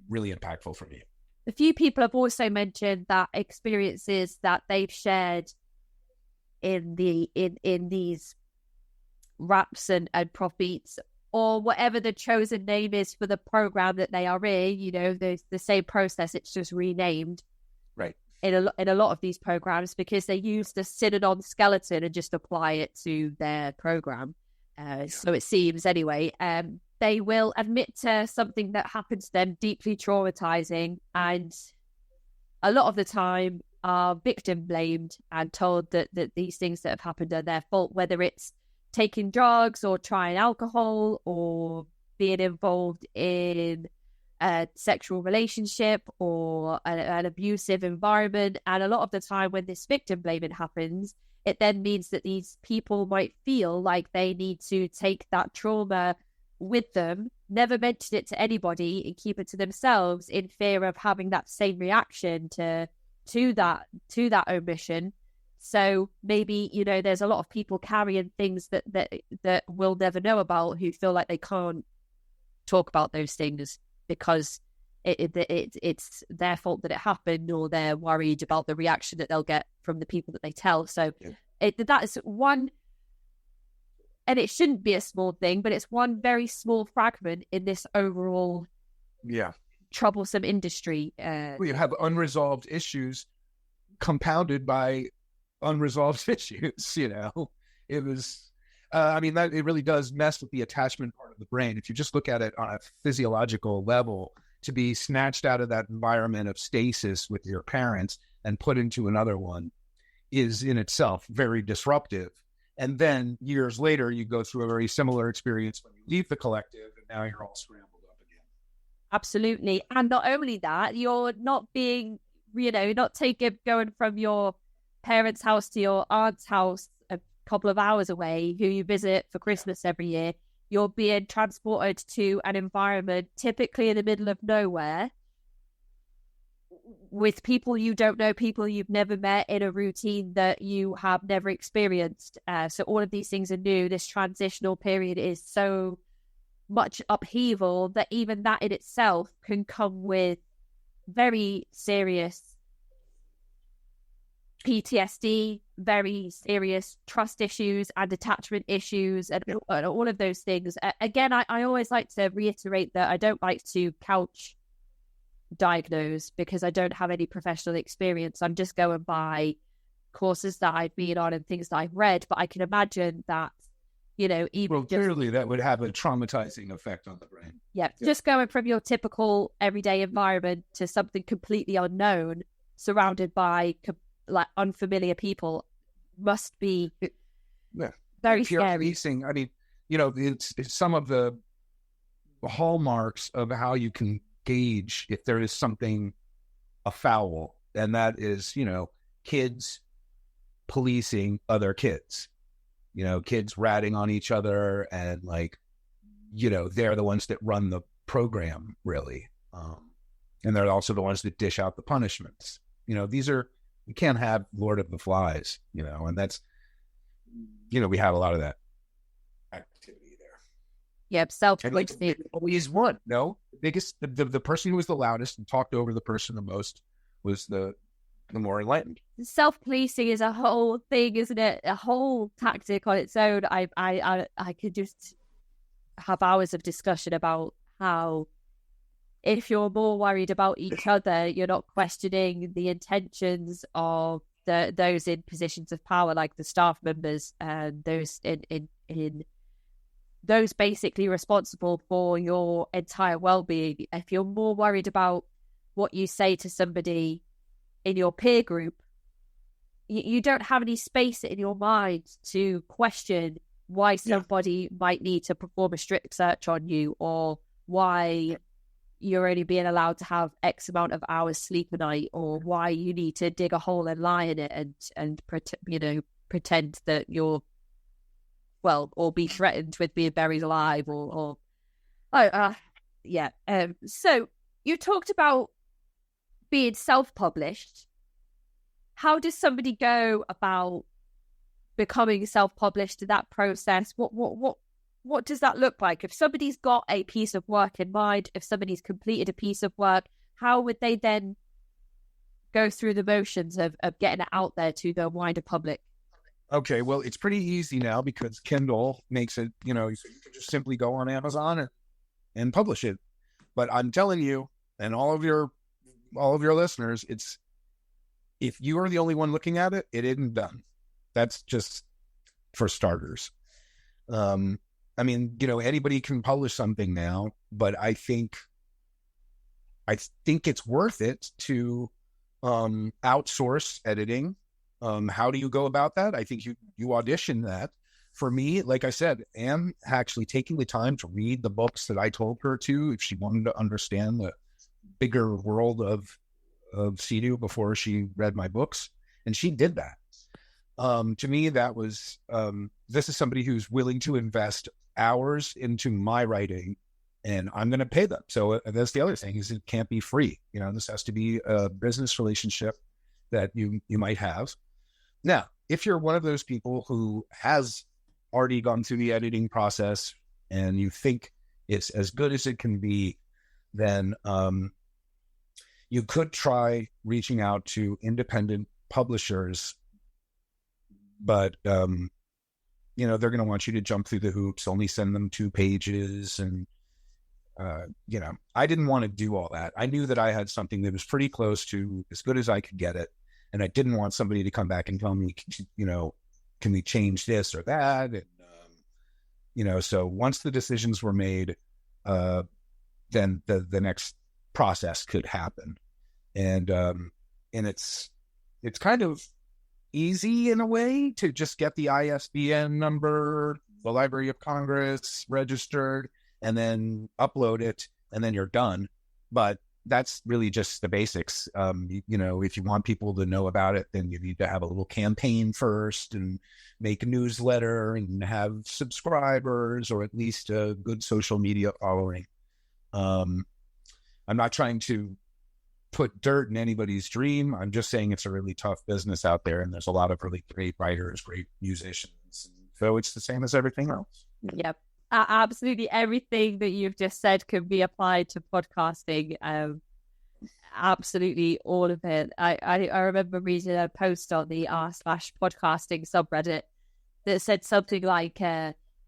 really impactful for me. A few people have also mentioned that experiences that they've shared in these raps and profits, or whatever the chosen name is for the program that they are in, there's the same process, it's just renamed. Right. In a lot of these programs, because they use the synonym skeleton and just apply it to their program. So it seems anyway. They will admit to something that happened to them, deeply traumatizing, and a lot of the time are victim blamed and told that these things that have happened are their fault, whether it's taking drugs or trying alcohol or being involved in a sexual relationship or an abusive environment. And a lot of the time when this victim blaming happens, it then means that these people might feel like they need to take that trauma with them, never mention it to anybody, and keep it to themselves in fear of having that same reaction to that omission. So maybe, there's a lot of people carrying things that we'll never know about, who feel like they can't talk about those things because it's their fault that it happened, or they're worried about the reaction that they'll get from the people that they tell. So that is one, and it shouldn't be a small thing, but it's one very small fragment in this overall troublesome industry. You have unresolved issues compounded by unresolved issues. It was that it really does mess with the attachment part of the brain. If you just look at it on a physiological level, to be snatched out of that environment of stasis with your parents and put into another one is in itself very disruptive. And then years later, you go through a very similar experience when you leave the collective, and now you're all scrambled up again. Absolutely. And not only that, you're not being, going from your parents' house to your aunt's house a couple of hours away, who you visit for Christmas every year. You're being transported to an environment typically in the middle of nowhere with people you don't know, people you've never met, in a routine that you have never experienced. So all of these things are new. This transitional period is so much upheaval that even that in itself can come with very serious PTSD, very serious trust issues and attachment issues, and all of those things. Again, I always like to reiterate that I don't like to couch diagnose because I don't have any professional experience. I'm just going by courses that I've been on and things that I've read. But I can imagine that, even clearly that would have a traumatizing effect on the brain. Yeah, just going from your typical everyday environment to something completely unknown, surrounded by unfamiliar people, must be very scary. Policing, I mean, it's some of the hallmarks of how you can gauge if there is something afoul, and that is, kids policing other kids, kids ratting on each other, and they're the ones that run the program, really. And they're also the ones that dish out the punishments. You can't have Lord of the Flies, and that's, we have a lot of that activity there. Yep, self-policing. Always one. No, the person who was the loudest and talked over the person the most was the more enlightened. Self-policing is a whole thing, isn't it? A whole tactic on its own. I could just have hours of discussion about how, if you're more worried about each other, you're not questioning the intentions of those in positions of power, like the staff members and those in those basically responsible for your entire well-being. If you're more worried about what you say to somebody in your peer group, you don't have any space in your mind to question why somebody might need to perform a strip search on you, or why you're only being allowed to have X amount of hours sleep a night, or why you need to dig a hole and lie in it and pretend that you're, or be threatened with being buried alive, So you talked about being self-published. How does somebody go about becoming self-published in that process? What does that look like? If somebody's got a piece of work in mind, if somebody's completed a piece of work, how would they then go through the motions of getting it out there to the wider public? Okay, well, it's pretty easy now because Kindle makes it, so you can just simply go on Amazon and publish it. But I'm telling you, and all of your listeners, if you are the only one looking at it, it isn't done. That's just for starters. Anybody can publish something now, but I think it's worth it to outsource editing. How do you go about that? I think you audition that. For me, like I said, Anne actually taking the time to read the books that I told her to, if she wanted to understand the bigger world of CEDU before she read my books, and she did that. To me, that was this is somebody who's willing to invest hours into my writing, and I'm going to pay them. So that's the other thing, is it can't be free. This has to be a business relationship that you might have. Now, if you're one of those people who has already gone through the editing process and you think it's as good as it can be, then you could try reaching out to independent publishers, but they're going to want you to jump through the hoops, only send them 2 pages. And, I didn't want to do all that. I knew that I had something that was pretty close to as good as I could get it. And I didn't want somebody to come back and tell me, can we change this or that? And, so once the decisions were made, then the next process could happen. And it's kind of easy in a way to just get the ISBN number, the Library of Congress registered, and then upload it, and then you're done. But that's really just the basics. If you want people to know about it, then you need to have a little campaign first and make a newsletter and have subscribers, or at least a good social media following. I'm not trying to put dirt in anybody's dream. I'm just saying it's a really tough business out there, and there's a lot of really great writers, great musicians. So it's the same as everything else. Yep. Absolutely everything that you've just said can be applied to podcasting. absolutely all of it. I remember reading a post on the r/podcasting subreddit that said something like,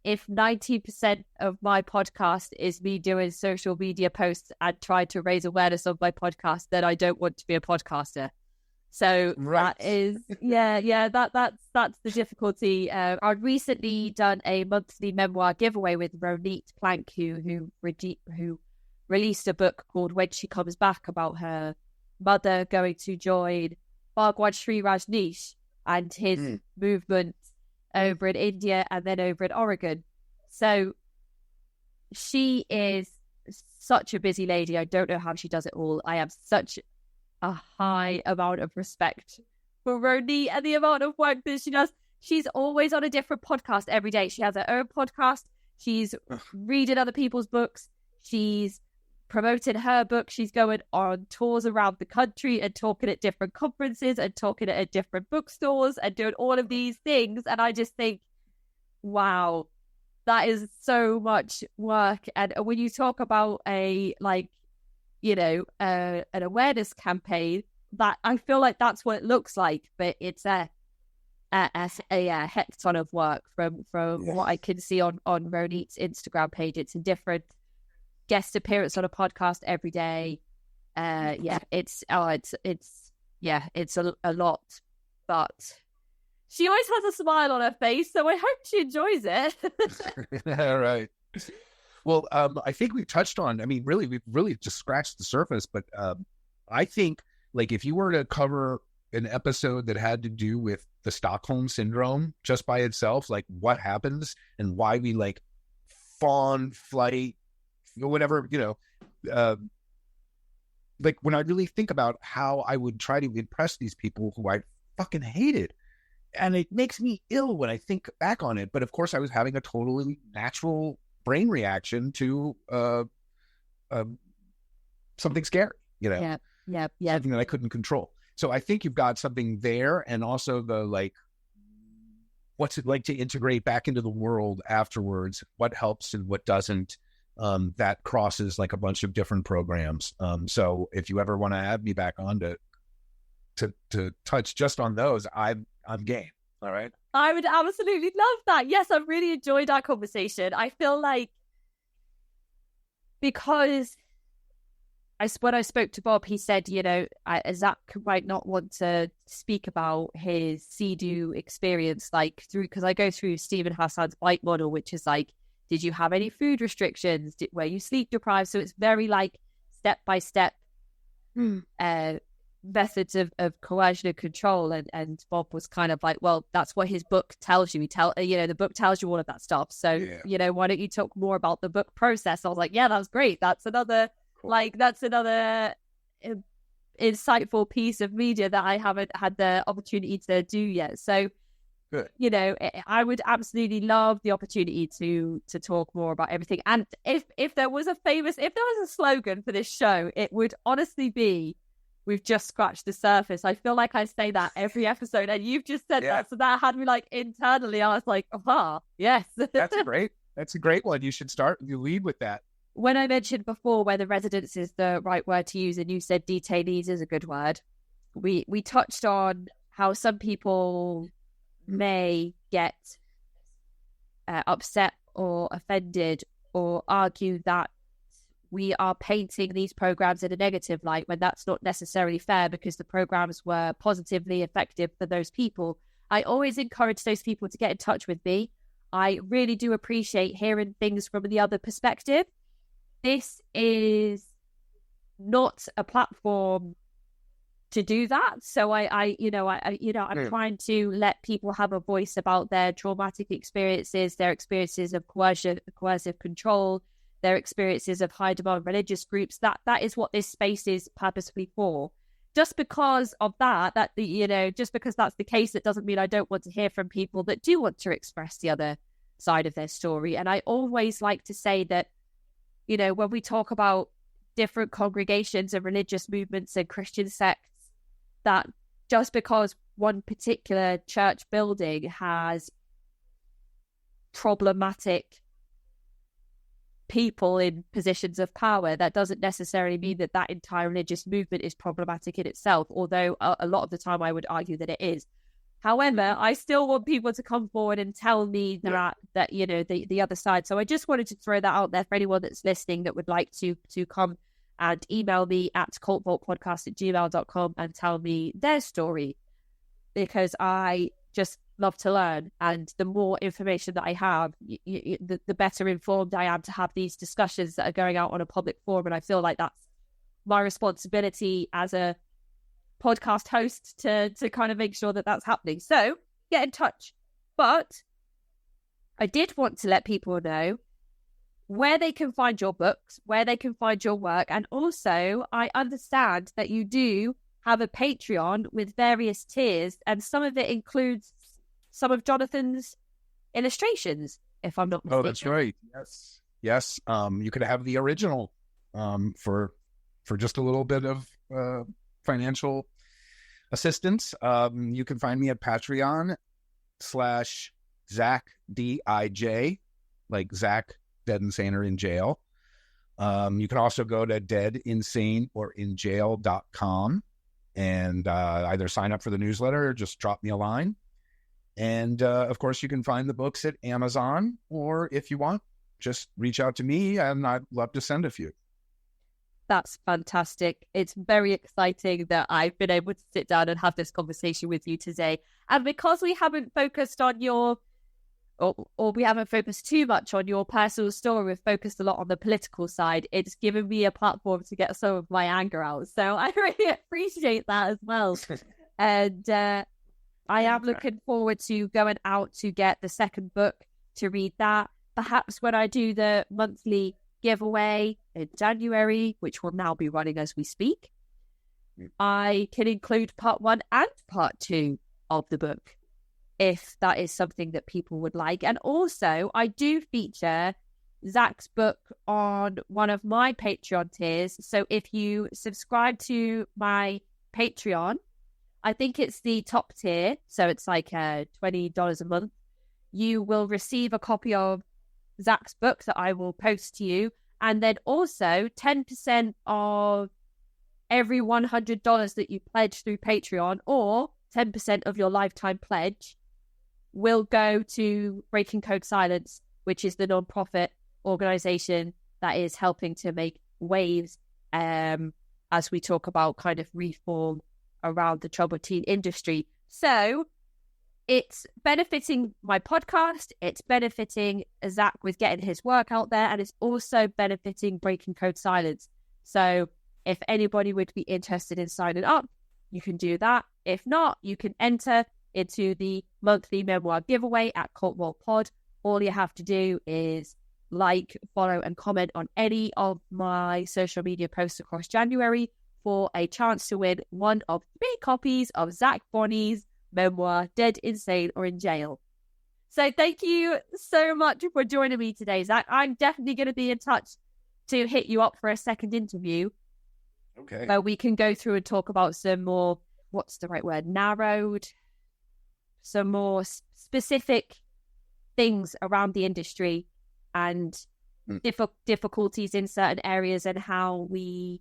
if 90% of my podcast is me doing social media posts and trying to raise awareness of my podcast, then I don't want to be a podcaster. So Right. that is, that's the difficulty. I'd recently done a monthly memoir giveaway with Ronit Plank, who released a book called When She Comes Back, about her mother going to join Bhagwan Sri Rajneesh and his movement over in India and then over in Oregon. So she is such a busy lady. I don't know how she does it all. I have such a high amount of respect for Roni and the amount of work that she does. She's always on a different podcast every day. She has her own podcast. She's reading other people's books. She's promoting her book. She's going on tours around the country and talking at different conferences and talking at different bookstores and doing all of these things. And I just think, wow, that is so much work. And when you talk about an awareness campaign, that I feel like that's what it looks like, but it's a heck ton of work from what I can see on Ronit's Instagram page. It's a different guest appearance on a podcast every day. It's a lot, but she always has a smile on her face, so I hope she enjoys it. All right. Well, I think we've touched on, we've really just scratched the surface, but I think, like, if you were to cover an episode that had to do with the Stockholm Syndrome just by itself, like what happens and why we like fawn, flight, whatever, like when I really think about how I would try to impress these people who I fucking hated, and it makes me ill when I think back on it. But of course I was having a totally natural brain reaction to something scary, Yeah. something that I couldn't control. So I think you've got something there, and also the like, what's it like to integrate back into the world afterwards? What helps and what doesn't? That crosses like a bunch of different programs. So if you ever want to have me back on to touch just on those, I'm game. All right. I would absolutely love that. Yes, I've really enjoyed our conversation. I feel like because when I spoke to Bob, he said, Zach might not want to speak about his CEDU experience, like because I go through Stephen Hassan's bite model, which is like, did you have any food restrictions? Were you sleep deprived? So it's very like step-by-step methods of coercion and control. And Bob was kind of like, well, that's what his book tells you. The book tells you all of that stuff. So, why don't you talk more about the book process? I was like, yeah, that was great. That's another, insightful piece of media that I haven't had the opportunity to do yet. So, good. I would absolutely love the opportunity to talk more about everything. And if there was a slogan for this show, it would honestly be, we've just scratched the surface. I feel like I say that every episode, and you've just said that. So that had me like internally, I was like, yes. That's a great one. You should lead with that. When I mentioned before whether residents is the right word to use, and you said detainees is a good word, we touched on how some people may get upset or offended or argue that we are painting these programs in a negative light when that's not necessarily fair, because the programs were positively effective for those people. I always encourage those people to get in touch with me. I really do appreciate hearing things from the other perspective. This is not a platform to do that. So I'm trying to let people have a voice about their traumatic experiences, their experiences of coercive control, their experiences of high demand religious groups. That is what this space is purposefully for. Just because of just because that's the case, it doesn't mean I don't want to hear from people that do want to express the other side of their story. And I always like to say that, when we talk about different congregations and religious movements and Christian sects, that just because one particular church building has problematic people in positions of power, that doesn't necessarily mean that that entire religious movement is problematic in itself, although a lot of the time I would argue that it is. However, I still want people to come forward and tell me that you know, the other side. So I just wanted to throw that out there for anyone that's listening that would like to come and email me at cultvaultpodcast@gmail.com and tell me their story, because I just love to learn. And the more information that I have, the better informed I am to have these discussions that are going out on a public forum. And I feel like that's my responsibility as a podcast host to kind of make sure that that's happening. So get in touch. But I did want to let people know where they can find your books, where they can find your work. And also, I understand that you do have a Patreon with various tiers, and some of it includes some of Jonathan's illustrations, if I'm not mistaken. Oh, that's right. Yes. You could have the original for just a little bit of financial assistance. You can find me at Patreon/ZackDIJ, like Zach Dead Insane or in Jail. You can also go to deadinsaneorinjail.com and either sign up for the newsletter or just drop me a line. And of course, you can find the books at Amazon, or if you want, just reach out to me and I'd love to send a few. That's fantastic. It's very exciting that I've been able to sit down and have this conversation with you today. And because we haven't focused on your, or we haven't focused too much on your personal story, we've focused a lot on the political side. It's given me a platform to get some of my anger out. So I really appreciate that as well. And I am looking forward to going out to get the second book, to read that. Perhaps when I do the monthly giveaway in January, which will now be running as we speak, I can include part 1 and part 2 of the book, if that is something that people would like. And also, I do feature Zack's book on one of my Patreon tiers. So if you subscribe to my Patreon, I think it's the top tier, so it's like $20 a month, you will receive a copy of Zack's book that I will post to you. And then also 10% of every $100 that you pledge through Patreon, or 10% of your lifetime pledge, will go to Breaking Code Silence, which is the non-profit organization that is helping to make waves as we talk about kind of reform around the troubled teen industry. So it's benefiting my podcast, it's benefiting Zack with getting his work out there, and it's also benefiting Breaking Code Silence. So if anybody would be interested in signing up, you can do that. If not, you can enter into the monthly memoir giveaway at cultvaultpod. All you have to do is like, follow, and comment on any of my social media posts across January for a chance to win one of 3 copies of Zack Bonnie's memoir, Dead, Insane, or in Jail. So thank you so much for joining me today, Zack. I'm definitely going to be in touch to hit you up for a second interview. Okay. Where we can go through and talk about some more, what's the right word, narrowed, some more specific things around the industry and difficulties in certain areas, and how we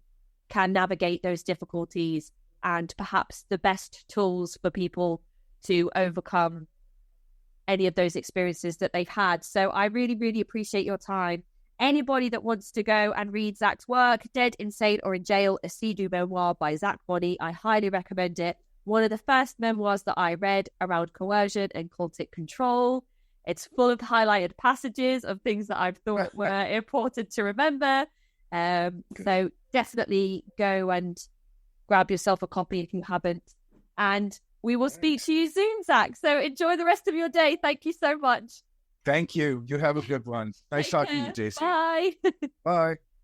can navigate those difficulties, and perhaps the best tools for people to overcome any of those experiences that they've had. So I really, really appreciate your time. Anybody that wants to go and read Zack's work, Dead, Insane, or in Jail, a CEDU memoir by Zack Bonnie, I highly recommend it. One of the first memoirs that I read around coercion and cultic control. It's full of highlighted passages of things that I've thought were important to remember. So definitely go and grab yourself a copy if you haven't. And we will speak to you soon, Zack. So enjoy the rest of your day. Thank you so much. Thank you. You have a good one. Nice talking to you, Jason. Bye. Bye.